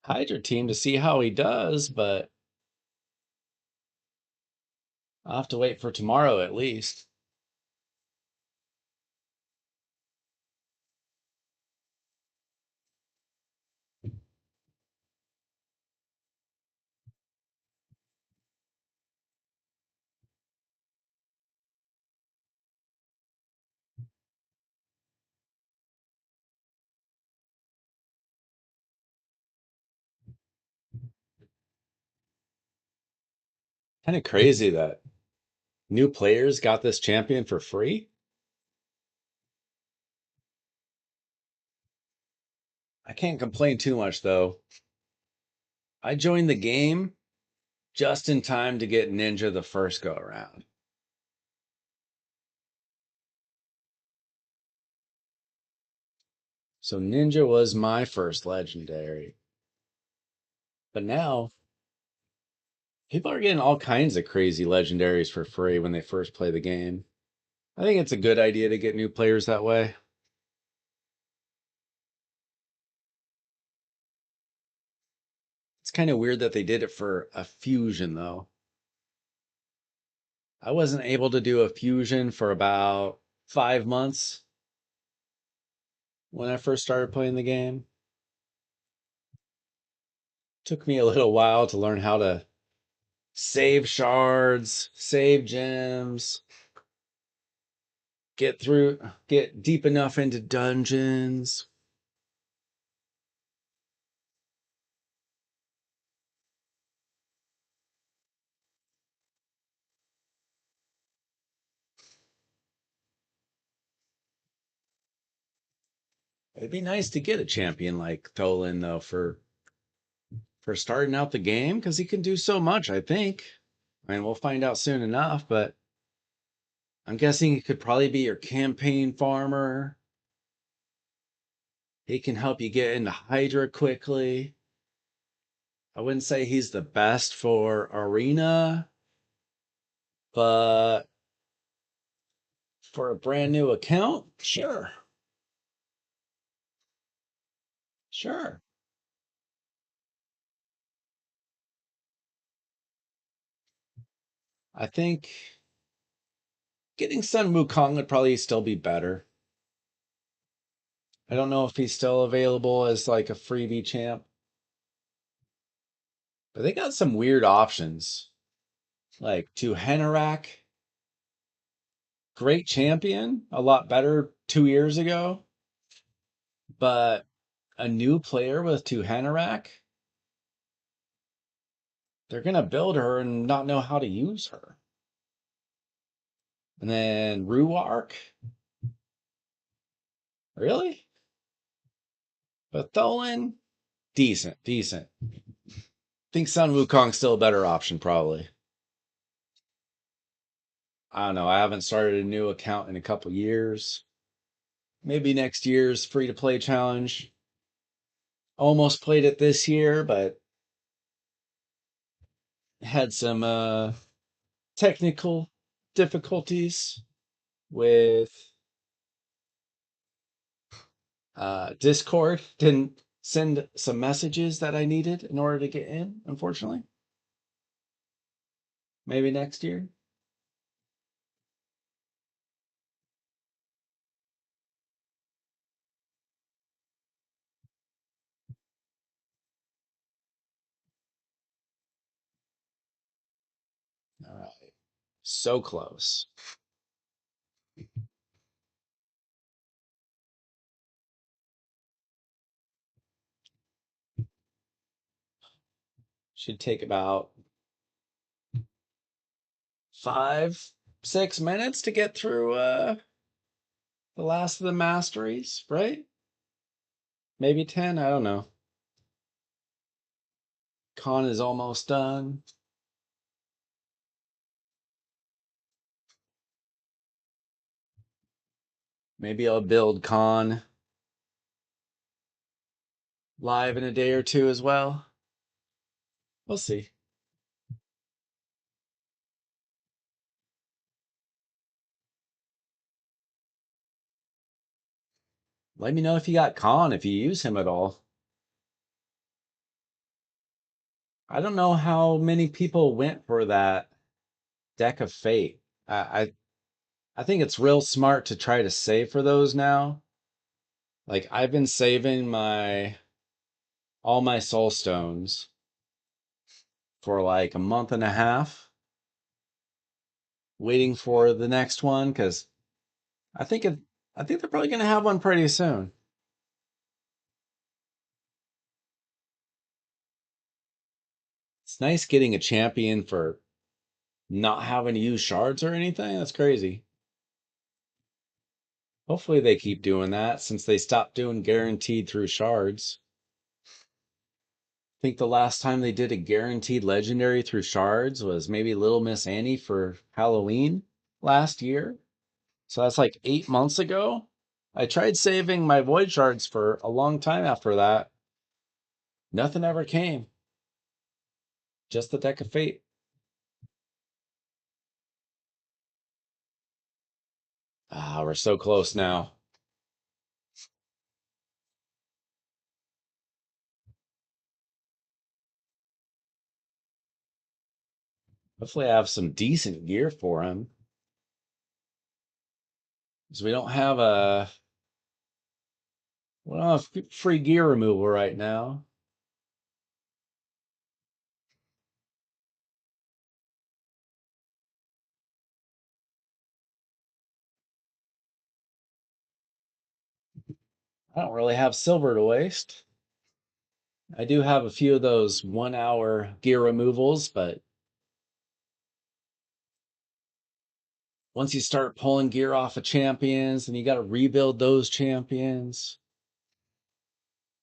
Hydra team to see how he does, but I'll have to wait for tomorrow at least. Kind of crazy that new players got this champion for free. I can't complain too much though. I joined the game just in time to get Ninja the first go around. So Ninja was my first legendary. But now people are getting all kinds of crazy legendaries for free when they first play the game. I think it's a good idea to get new players that way. It's kind of weird that they did it for a fusion though. I wasn't able to do a fusion for about 5 months when I first started playing the game. Took me a little while to learn how to save shards, save gems, get deep enough into dungeons. It'd be nice to get a champion like Tholin though for starting out the game because he can do so much, I think. I mean, we'll find out soon enough, but I'm guessing he could probably be your campaign farmer. He can help you get into Hydra quickly. I wouldn't say he's the best for arena, but for a brand new account, sure. Sure. I think getting Sun Wukong would probably still be better. I don't know if he's still available as like a freebie champ, but they got some weird options. Like to Hanerak, great champion, a lot better 2 years ago, but a new player with to Hanerak, they're gonna build her and not know how to use her. And then Ruark, really? But Tholin, decent, decent. Think Sun Wukong's still a better option, probably. I don't know. I haven't started a new account in a couple years. Maybe next year's free to play challenge. Almost played it this year, but had some technical difficulties with Discord. Didn't send some messages that I needed in order to get in, unfortunately. Maybe next year. All right. So close. Should take about 5, 6 minutes to get through the last of the masteries, right? Maybe 10. I don't know. Con is almost done. Maybe I'll build Con live in a day or two as well. We'll see. Let me know if you got Con, if you use him at all. I don't know how many people went for that deck of fate. I think it's real smart to try to save for those now. Like I've been saving my all my soul stones for like a month and a half, waiting for the next one because I think it I think they're probably gonna have one pretty soon. It's nice getting a champion for not having to use shards or anything. That's crazy. Hopefully they keep doing that since they stopped doing guaranteed through shards. I think the last time they did a guaranteed legendary through shards was maybe Little Miss Annie for Halloween last year. So that's like 8 months ago. I tried saving my void shards for a long time after that. Nothing ever came. Just the deck of fate. Ah, we're so close now. Hopefully I have some decent gear for him. Because we don't have free gear removal right now. I don't really have silver to waste. I do have a few of those 1 hour gear removals, but once you start pulling gear off of champions and you got to rebuild those champions,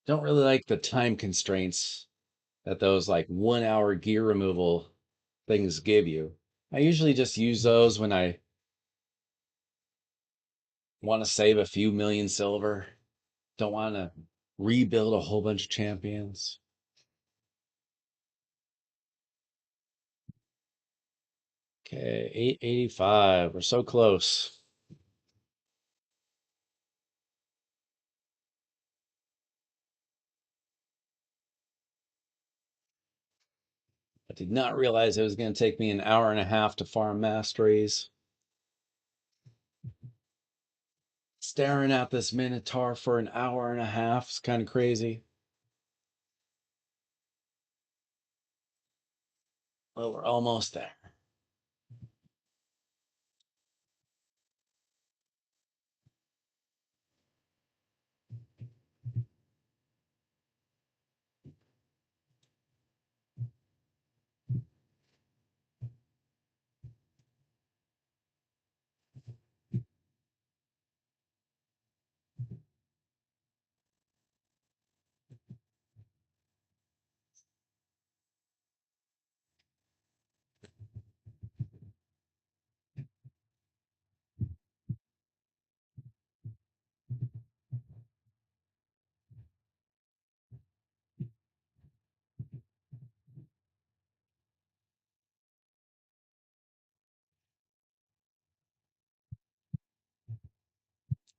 don't really like the time constraints that those like 1 hour gear removal things give you. I usually just use those when I want to save a few million silver. Don't want to rebuild a whole bunch of champions. Okay, 885. We're so close. I did not realize it was going to take me an hour and a half to farm masteries. Staring at this Minotaur for an hour and a half is kind of crazy. Well, we're almost there.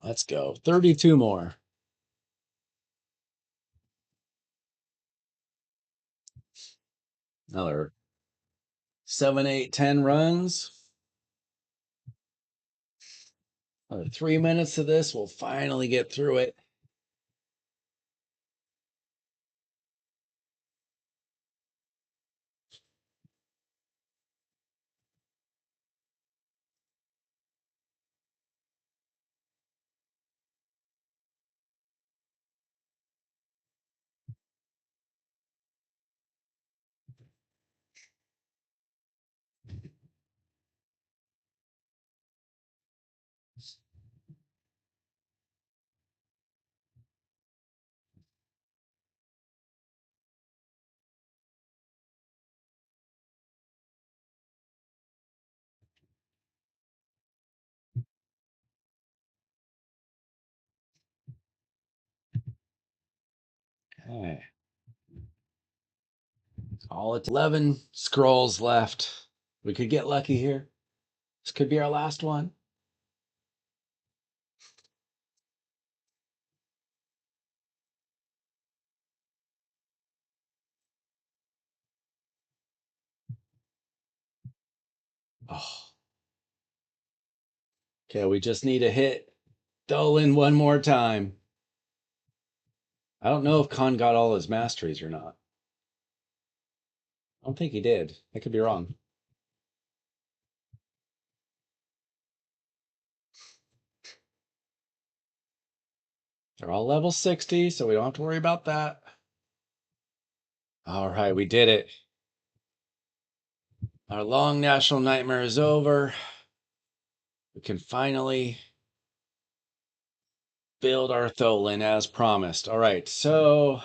Let's go. 32 more. Another 7, 8, 10 runs. Another 3 minutes of this. We'll finally get through it. Okay. All at 11 scrolls left. We could get lucky here. This could be our last one. Oh. Okay, we just need to hit Tholin one more time. I don't know if Khan got all his masteries or not. I don't think he did. I could be wrong. They're all level 60, so we don't have to worry about that. All right, we did it. Our long national nightmare is over. We can finally build our Tholin as promised. All right, so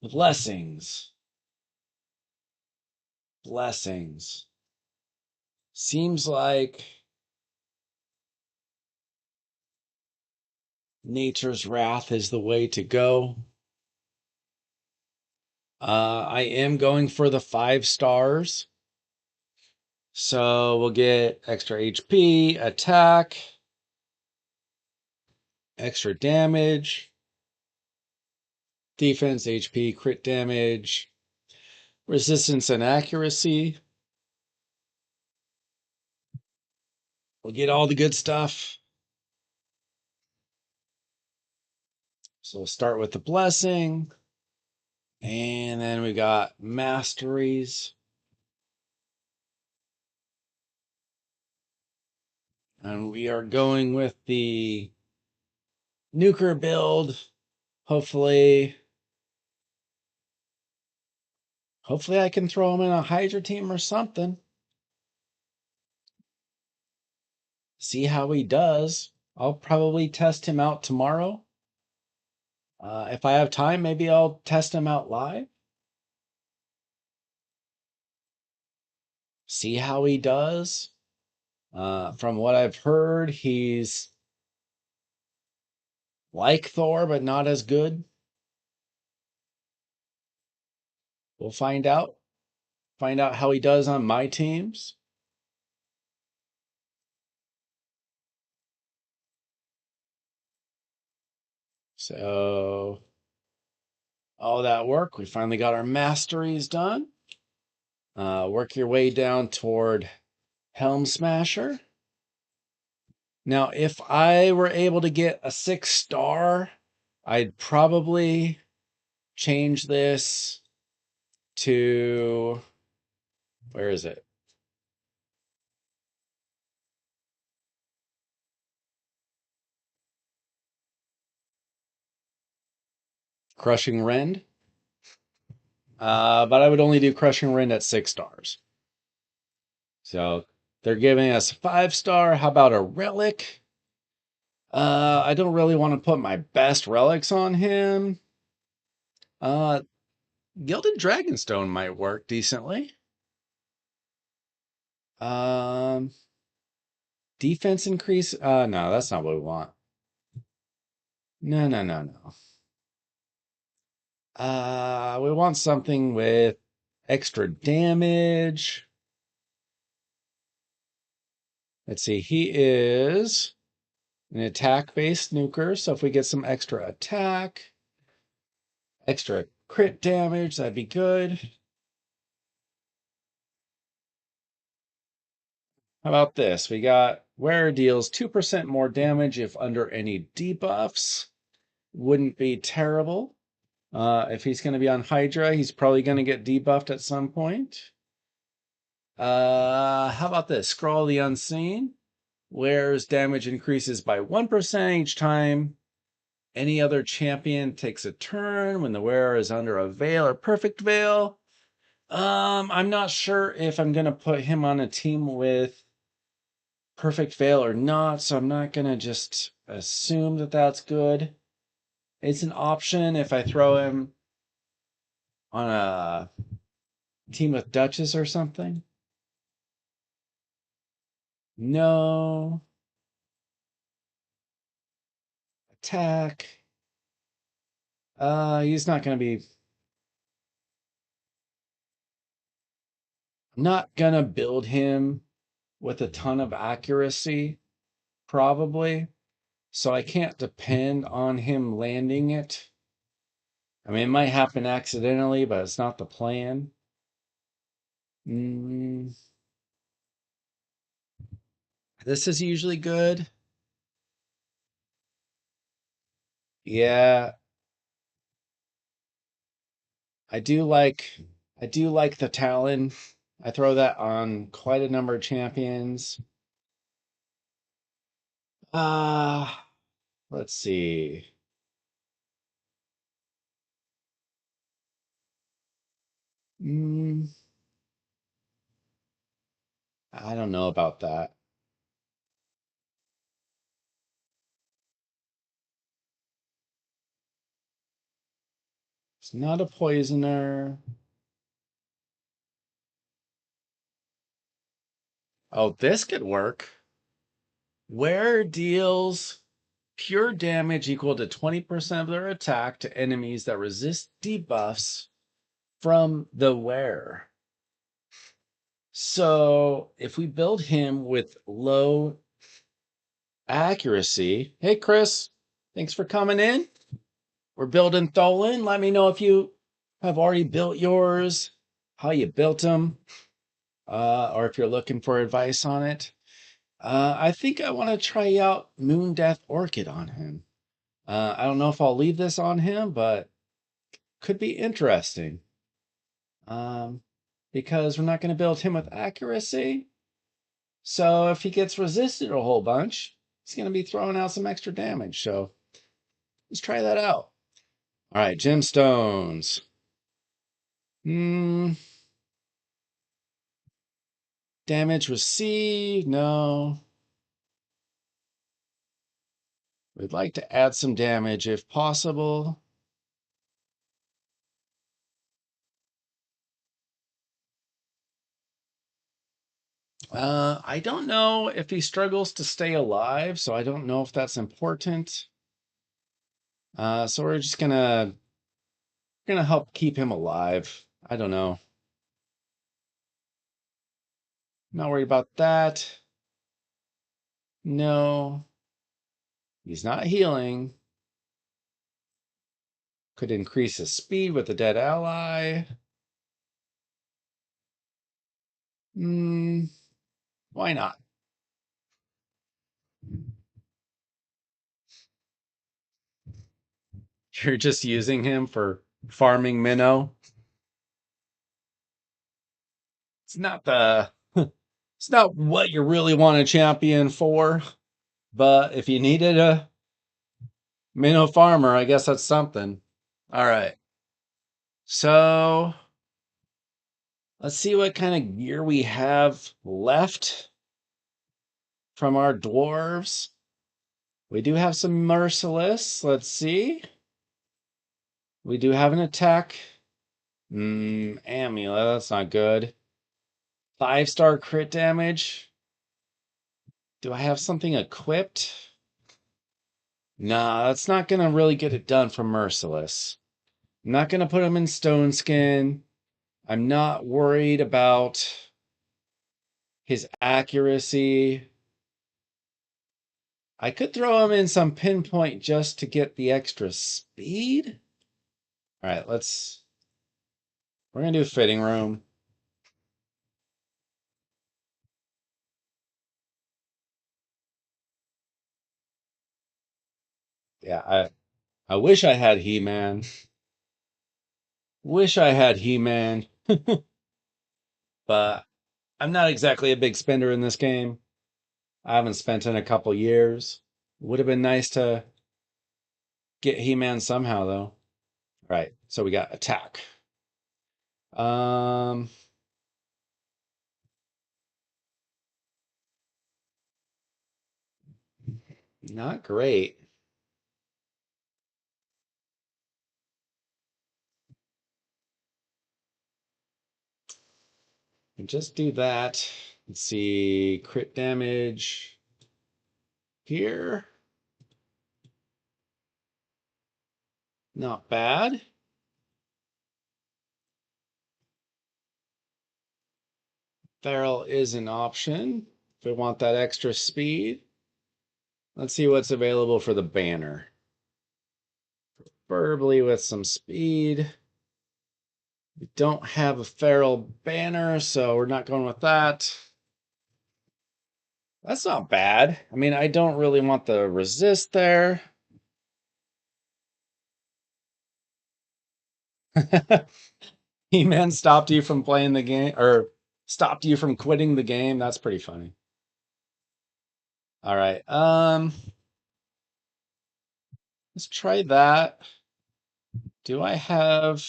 blessings. Blessings. Seems like nature's wrath is the way to go. I am going for the 5 stars. So we'll get extra HP, attack, extra damage, defense, HP, crit damage, resistance, and accuracy. We'll get all the good stuff. So we'll start with the blessing. And then we got masteries. And we are going with the nuker build. Hopefully I can throw him in a Hydra team or something. See how he does. I'll probably test him out tomorrow. If I have time, maybe I'll test him out live. See how he does. From what I've heard, he's like Thor, but not as good. We'll find out. Find out how he does on my teams. So, all that work, we finally got our masteries done. Work your way down toward Helm Smasher. Now, if I were able to get a 6-star, I'd probably change this to, where is it? Crushing Rend. But I would only do Crushing Rend at 6 stars. So they're giving us a 5-star. How about a relic? I don't really want to put my best relics on him. Gilded Dragonstone might work decently. Defense increase. No, that's not what we want. No, no, no, no. We want something with extra damage. Let's see. He is an attack-based nuker, so if we get some extra attack, extra crit damage, that'd be good. How about this? We got wearer deals 2% more damage if under any debuffs. Wouldn't be terrible. If he's going to be on Hydra, he's probably going to get debuffed at some point. How about this? Scroll the Unseen. Wearer's damage increases by 1% each time any other champion takes a turn when the wearer is under a veil or perfect veil. I'm not sure if I'm going to put him on a team with perfect veil or not, so I'm not going to just assume that that's good. It's an option if I throw him on a team with Duchess or something. No. Attack. He's not going to be... I'm not going to build him with a ton of accuracy, probably. So I can't depend on him landing it. I mean, it might happen accidentally, but it's not the plan. This is usually good. Yeah, I do like the Tholin. I throw that on quite a number of champions. Let's see. I don't know about that. It's not a poisoner. Oh, this could work. Wearer deals pure damage equal to 20% of their attack to enemies that resist debuffs from the wearer. So if we build him with low accuracy, hey Chris, thanks for coming in. We're building Tholin. Let me know if you have already built yours, how you built them, or if you're looking for advice on it. I think I want to try out Moon Death Orchid on him. I don't know if I'll leave this on him, but could be interesting. Because we're not going to build him with accuracy. So if he gets resisted a whole bunch, he's going to be throwing out some extra damage. So Let's try that out. All right, gemstones. Damage received. No. We'd like to add some damage if possible. I don't know if he struggles to stay alive, so I don't know if that's important. So we're just gonna help keep him alive. I don't know. Not worried about that. No, he's not healing. Could increase his speed with a dead ally. Why not? You're just using him for farming minnow. It's not the it's not what you really want a champion for, but if you needed a minnow farmer, I guess that's something. All right. So let's see what kind of gear we have left from our dwarves. We do have some merciless. Let's see. We do have an attack. Amulet, that's not good. 5-star crit damage. Do I have something equipped? Nah, that's not gonna really get it done for merciless. I'm not gonna put him in stone skin. I'm not worried about his accuracy. I could throw him in some pinpoint just to get the extra speed. All right, we're gonna do fitting room. Yeah, I wish I had He-Man. Wish I had He-Man, but I'm not exactly a big spender in this game. I haven't spent in a couple years. Would have been nice to get He-Man somehow though. Right. So we got attack. Um Not great. Just do that. Let's see. Crit damage here. Not bad. Barrel is an option if we want that extra speed. Let's see what's available for the banner. Preferably with some speed. We don't have a feral banner, so we're not going with that. That's not bad. I mean, I don't really want the resist there. He-Man stopped you from playing the game, or stopped you from quitting the game. That's pretty funny. All right. Let's try that. Do I have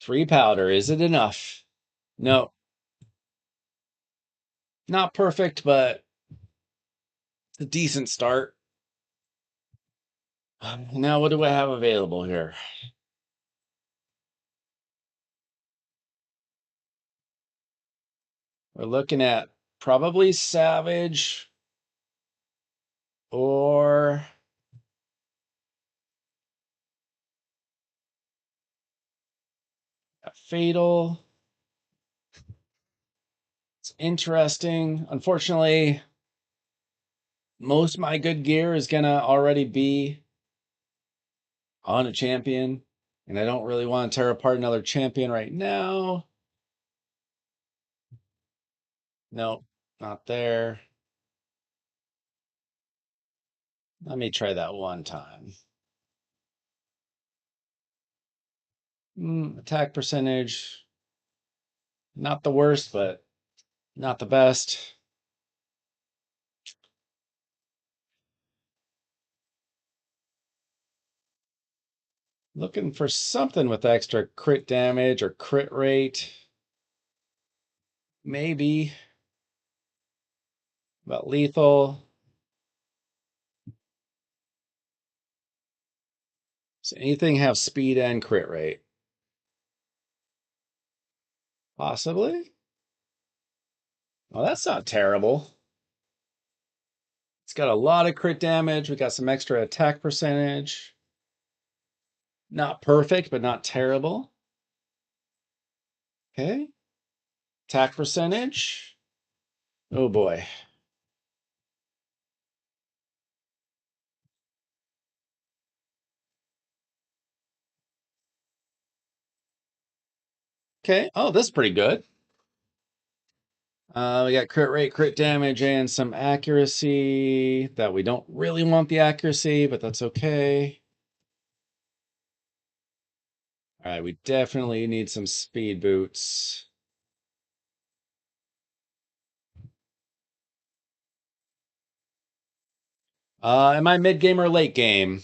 3 powder? Is it enough? No. Not perfect, but a decent start. Now, what do I have available here? We're looking at probably Savage or a Fatal. It's interesting. Unfortunately, most of my good gear is going to already be on a champion, and I don't really want to tear apart another champion right now. Nope, not there. Let me try that one time. Attack percentage, not the worst, but not the best. Looking for something with extra crit damage or crit rate. Maybe. But lethal. So anything have speed and crit rate? Possibly. Well, that's not terrible. It's got a lot of crit damage. We got some extra attack percentage. Not perfect, but not terrible. Okay. Attack percentage. Oh boy. Okay. Oh, this is pretty good. We got crit rate, crit damage, and some accuracy that we don't really want the accuracy, but that's okay. All right, we definitely need some speed boots. Am I mid game or late game?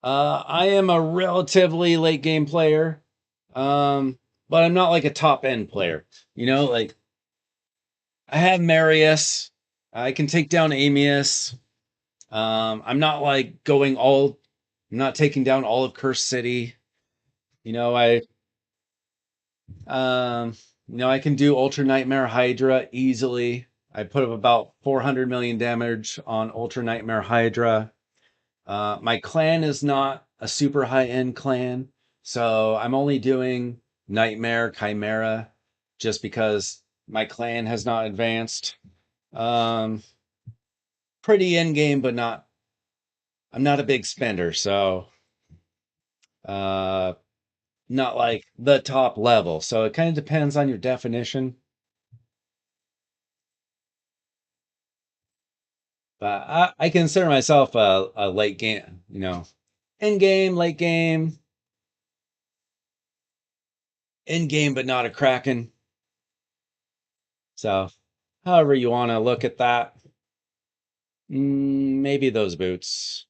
I am a relatively late game player, but I'm not like a top end player. Like I have Marius, I can take down Amius. I'm not like going all. I'm not taking down all of Curse City. You know, I um, I can do Ultra Nightmare Hydra easily. I put up about 400 million damage on Ultra Nightmare Hydra. My clan is not a super high end clan, so I'm only doing Nightmare Chimera just because my clan has not advanced. Um, Pretty end game, but not. I'm not a big spender, so uh, not like the top level. So it kind of depends on your definition. But I consider myself a late game, end game, late game, end game, but not a Kraken. So, however you want to look at that, maybe those boots.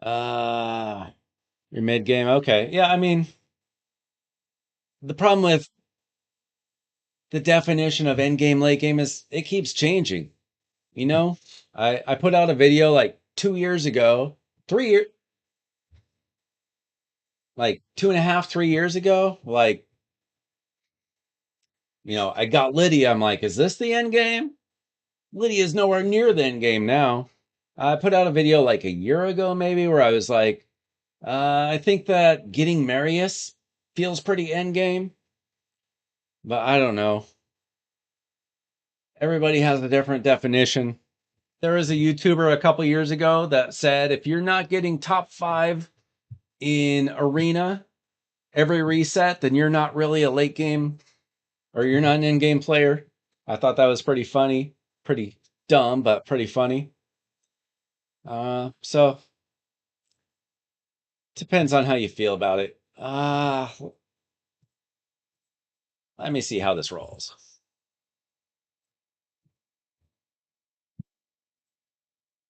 Uh, your mid game, okay, yeah. I mean, the problem with the definition of end game, late game is it keeps changing. You know, I put out a video like 2 years ago, 3 years, like 2.5, 3 years ago, like I got Lydia. I'm like, is this the end game? Lydia's nowhere near the end game now. I put out a video like a year ago, maybe, where I was like, I think that getting Marius feels pretty end game, but I don't know. Everybody has a different definition. There was a YouTuber a couple years ago that said if you're not getting top five in arena every reset, then you're not really a late game or you're not an in game player. I thought that was pretty funny, pretty dumb, but pretty funny. So depends on how you feel about it. Let me see how this rolls.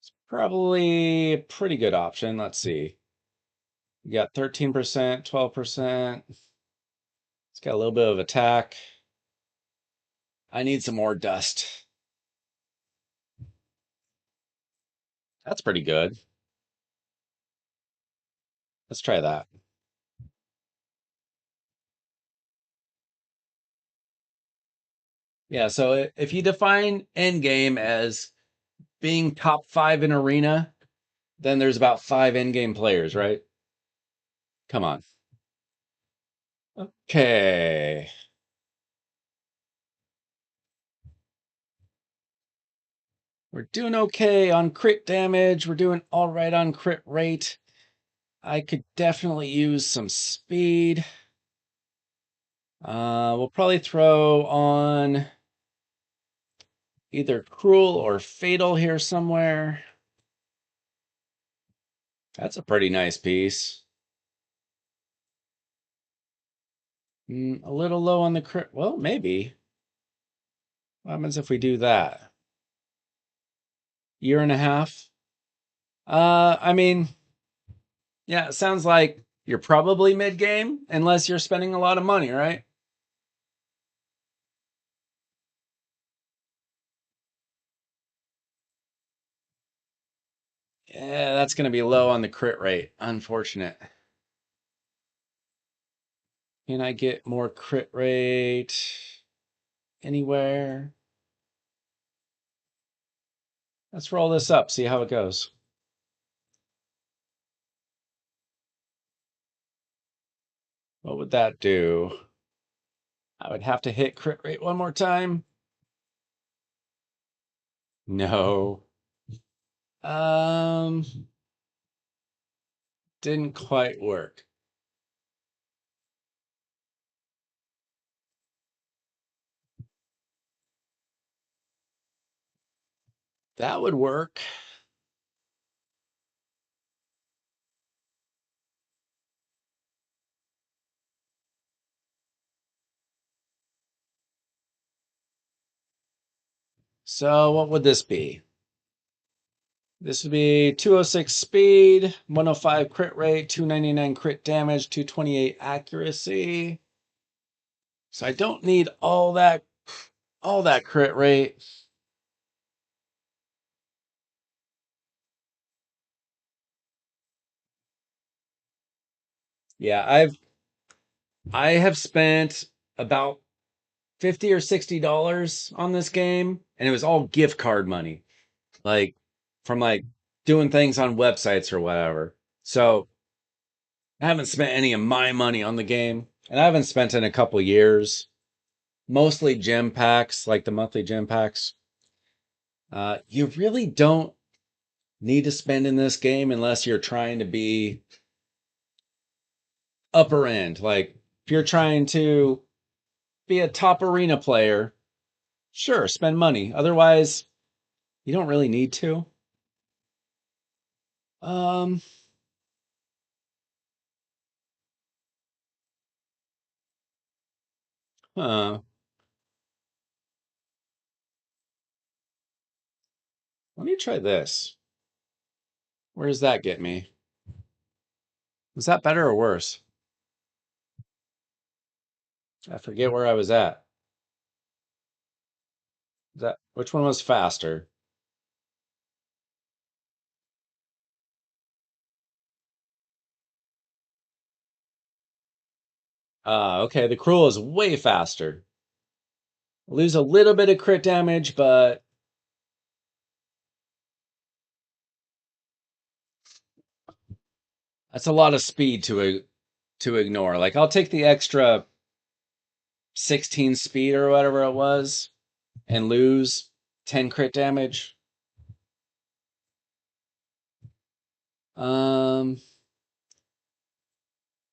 It's probably a pretty good option. Let's see. You got 13%, 12%. It's got a little bit of attack. I need some more dust. That's pretty good. Let's try that. Yeah, so if you define endgame as being top five in arena, then there's about five endgame players, right? Come on. Okay. We're doing okay on crit damage. We're doing all right on crit rate. I could definitely use some speed. We'll probably throw on either cruel or fatal here somewhere. That's a pretty nice piece. A little low on the crit. Well, maybe. What happens if we do that? Year and a half. I mean, Yeah, it sounds like you're probably mid game unless you're spending a lot of money, right? Yeah, that's going to be low on the crit rate. Unfortunate. Can I get more crit rate anywhere? Let's roll this up, see how it goes. What would that do? I would have to hit crit rate one more time. No. Um, didn't quite work. That would work. So what would this be? This would be 206 speed, 105 crit rate, 299 crit damage, 228 accuracy. So I don't need all that crit rate. Yeah, I have spent about 50 or $60 on this game, and it was all gift card money. Like from like doing things on websites or whatever. So I haven't spent any of my money on the game, and I haven't spent in a couple years. Mostly gem packs, like the monthly gem packs. You really don't need to spend in this game unless you're trying to be upper end. Like if you're trying to be a top arena player, sure, spend money. Otherwise, you don't really need to. Um, huh. Let me try this. Where does that get me? Was that better or worse? I forget where I was at. That which one was faster? Okay, the cruel is way faster. Lose a little bit of crit damage, but that's a lot of speed to ignore. Like I'll take the extra 16 speed or whatever it was and lose 10 crit damage. Um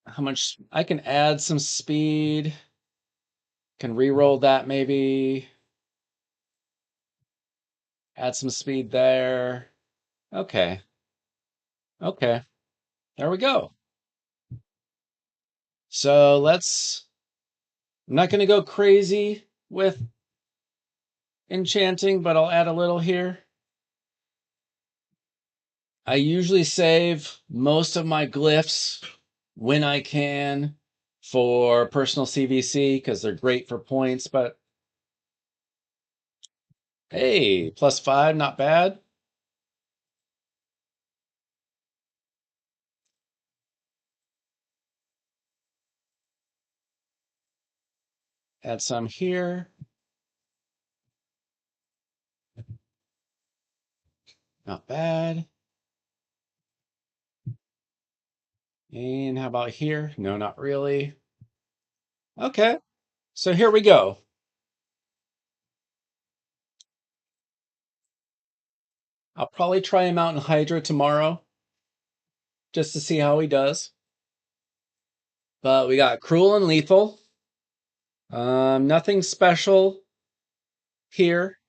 how much I can add some speed. Can re-roll that maybe. Add some speed there. Okay. Okay. There we go. So I'm not going to go crazy with enchanting, but I'll add a little here. I usually save most of my glyphs when I can for personal CVC because they're great for points, but hey, +5, not bad. Add some here. Not bad. And how about here? No, not really. Okay, so here we go. I'll probably try him out in Hydra tomorrow just to see how he does. But we got Cruel and Lethal. Nothing special here.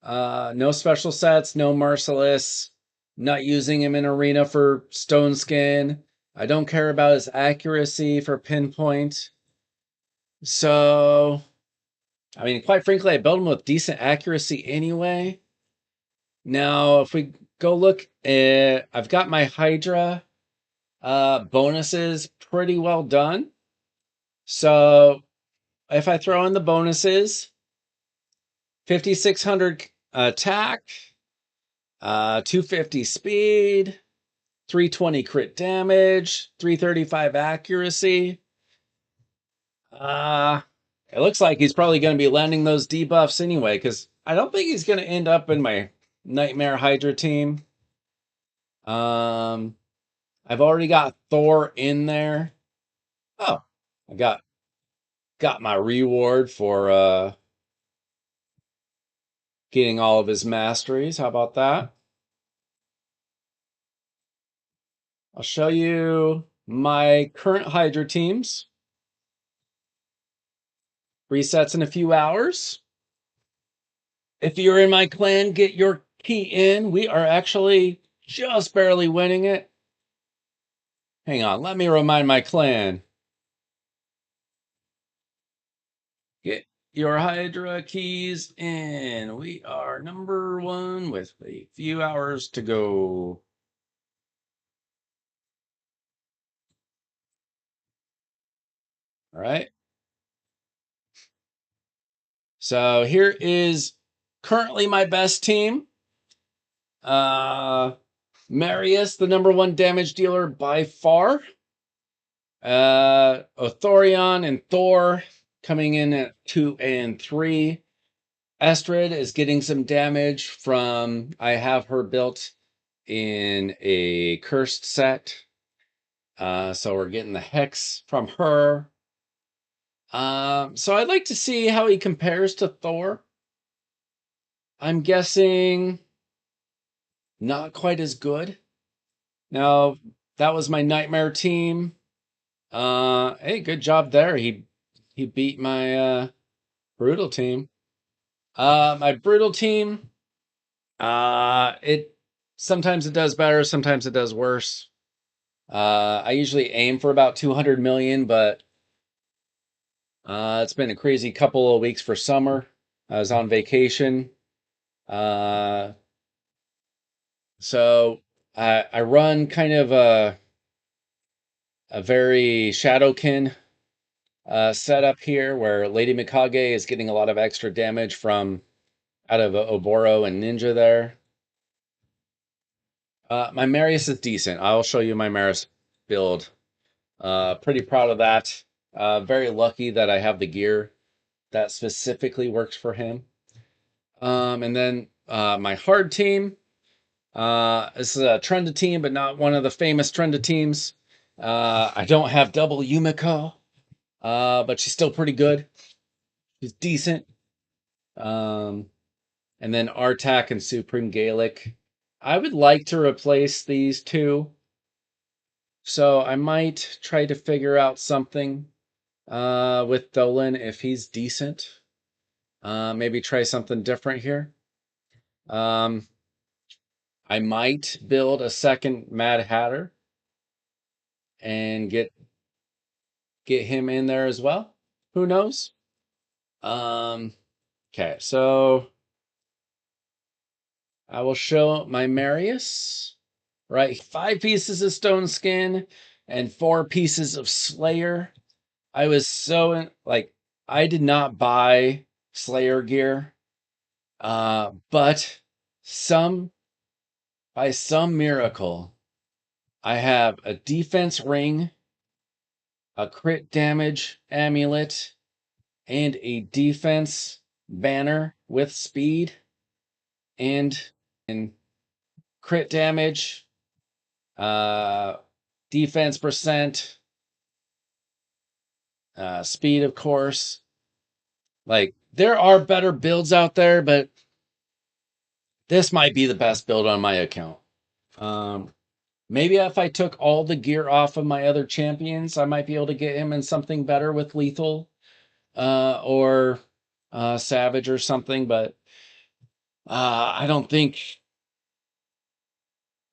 No special sets, no Merciless. Not using him in Arena for Stone Skin. I don't care about his accuracy for Pinpoint. So, I mean, quite frankly, I built him with decent accuracy anyway. Now, if we go look at, I've got my Hydra Bonuses pretty well done. So if I throw in the bonuses, 5,600 attack, 250 speed, 320 crit damage, 335 accuracy. Uh, it looks like he's probably going to be landing those debuffs anyway, because I don't think he's going to end up in my Nightmare Hydra team. I've already got Thor in there. Oh, I got my reward for getting all of his masteries. How about that? I'll show you my current Hydra teams. Resets in a few hours. If you're in my clan, get your key in. We are actually just barely winning it. Hang on, let me remind my clan. Get your Hydra keys in. We are number 1 with a few hours to go. All right. So here is currently my best team. Marius, the number 1 damage dealer by far. Othorion and Thor coming in at 2 and 3. Astrid is getting some damage from, I have her built in a cursed set. So we're getting the hex from her. So I'd like to see how he compares to Thor. I'm guessing not quite as good. Now, that was my Nightmare team. Hey, good job there. He beat my Brutal team. My Brutal team, it sometimes it does better, sometimes it does worse. I usually aim for about 200 million, but it's been a crazy couple of weeks for summer. I was on vacation. Uh, so I run kind of a very Shadowkin setup here where Lady Mikage is getting a lot of extra damage from out of Oboro and Ninja there. My Marius is decent. I'll show you my Marius build. Pretty proud of that. Very lucky that I have the gear that specifically works for him. And then my hard team. This is a Trenda team, but not one of the famous Trenda teams. I don't have double Yumiko, but she's still pretty good. She's decent. And then Artak and Supreme Gaelic. I would like to replace these two. So I might try to figure out something with Tholin if he's decent. Maybe try something different here. I might build a second Mad Hatter and get him in there as well. Who knows? Okay, so I will show my Marius. Right, 5 pieces of stone skin and 4 pieces of Slayer. I was so like I did not buy Slayer gear, but some by some miracle, I have a defense ring, a crit damage amulet, and a defense banner with speed and crit damage, uh, defense percent, speed, of course. Like, there are better builds out there, but this might be the best build on my account. Maybe if I took all the gear off of my other champions, I might be able to get him in something better with lethal or savage or something. But I don't think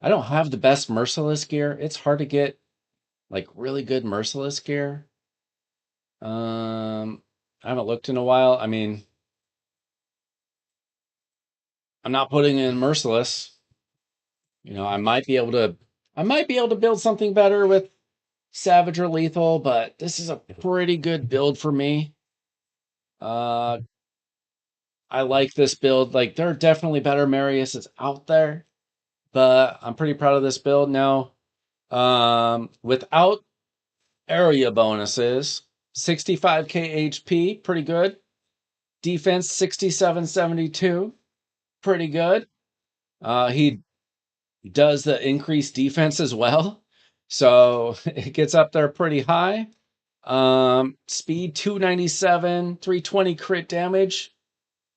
I don't have the best merciless gear. It's hard to get like really good merciless gear. I haven't looked in a while. I mean, I'm not putting in merciless. You know, I might be able to. I might be able to build something better with Savage or Lethal, but this is a pretty good build for me. Uh, I like this build. Like, there are definitely better Mariuses out there, but I'm pretty proud of this build now. Without area bonuses, 65k HP, pretty good. Defense 6772, pretty good. He does the increased defense as well, so it gets up there pretty high. Speed 297, 320 crit damage,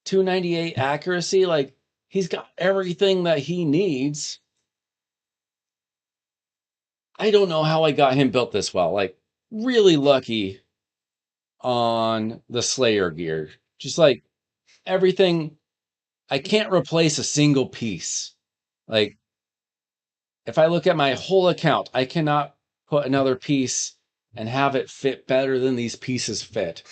298 accuracy. Like, he's got everything that he needs. I don't know how I got him built this well. Like, really lucky on the Slayer gear. Just like everything, I can't replace a single piece. Like, if I look at my whole account, I cannot put another piece and have it fit better than these pieces fit.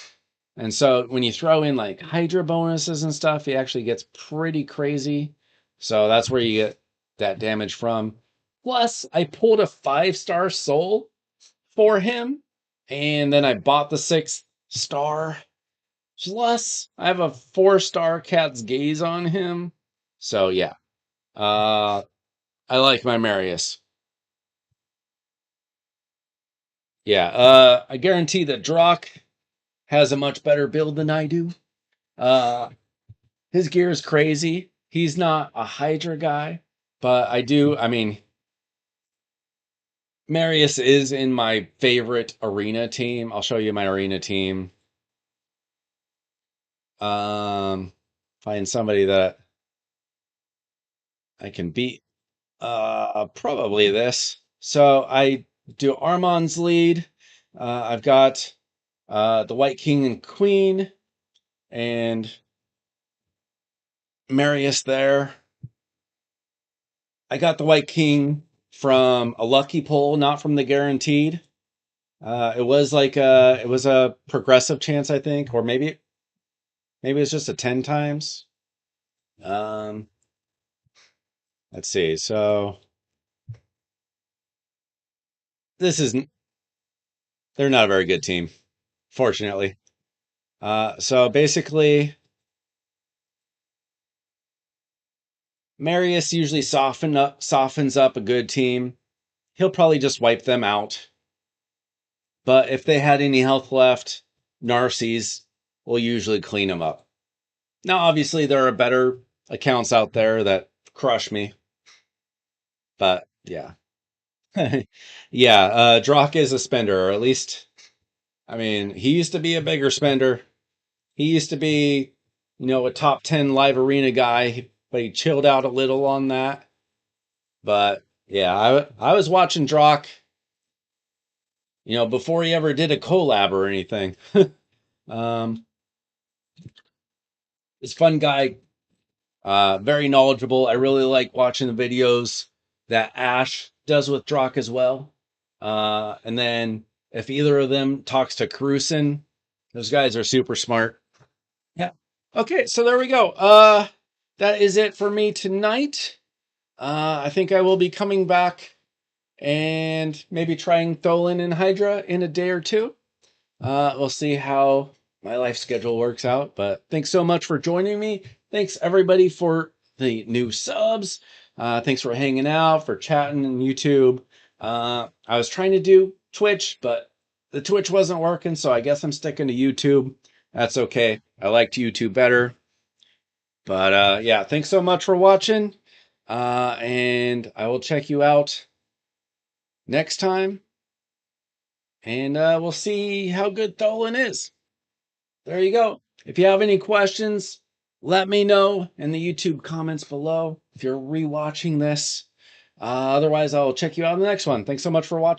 And so when you throw in like Hydra bonuses and stuff, he actually gets pretty crazy. So that's where you get that damage from. Plus, I pulled a 5-star soul for him, and then I bought the 6th star. Plus, I have a 4-star Cat's Gaze on him. So yeah, I like my Marius. Yeah, I guarantee that Drock has a much better build than I do. Uh, his gear is crazy. He's not a Hydra guy, but I do. I mean, Marius is in my favorite arena team. I'll show you my arena team. Find somebody that I can beat. Probably this. So I do Armon's lead. I've got the White King and Queen and Marius there. I got the White King from a lucky pull, not from the guaranteed. It was like it was a progressive chance, I think, or maybe it's just a 10 times. Um, let's see. So this isn't. They're not a very good team, fortunately. So basically, Marius usually softens up a good team. He'll probably just wipe them out. But if they had any health left, Narcies will usually clean them up. Now, obviously, there are better accounts out there that crush me. But yeah. Yeah, Drock is a spender, or at least, I mean, he used to be a bigger spender. He used to be, a top 10 live arena guy, but he chilled out a little on that. But yeah, I was watching Drock, before he ever did a collab or anything. um, this fun guy, very knowledgeable. I really like watching the videos that Ash does with Drock as well. And then if either of them talks to Cruisen, those guys are super smart. Yeah. Okay, so there we go. That is it for me tonight. I think I will be coming back and maybe trying Tholin and Hydra in a day or two. We'll see how my life schedule works out. But thanks so much for joining me. Thanks everybody for the new subs. Thanks for hanging out, for chatting on YouTube. I was trying to do Twitch, but the Twitch wasn't working, so I guess I'm sticking to YouTube. That's okay. I liked YouTube better. But yeah, thanks so much for watching. And I will check you out next time. And we'll see how good Tholin is. There you go. If you have any questions, let me know in the YouTube comments below if you're rewatching this. Otherwise, I'll check you out in the next one. Thanks so much for watching.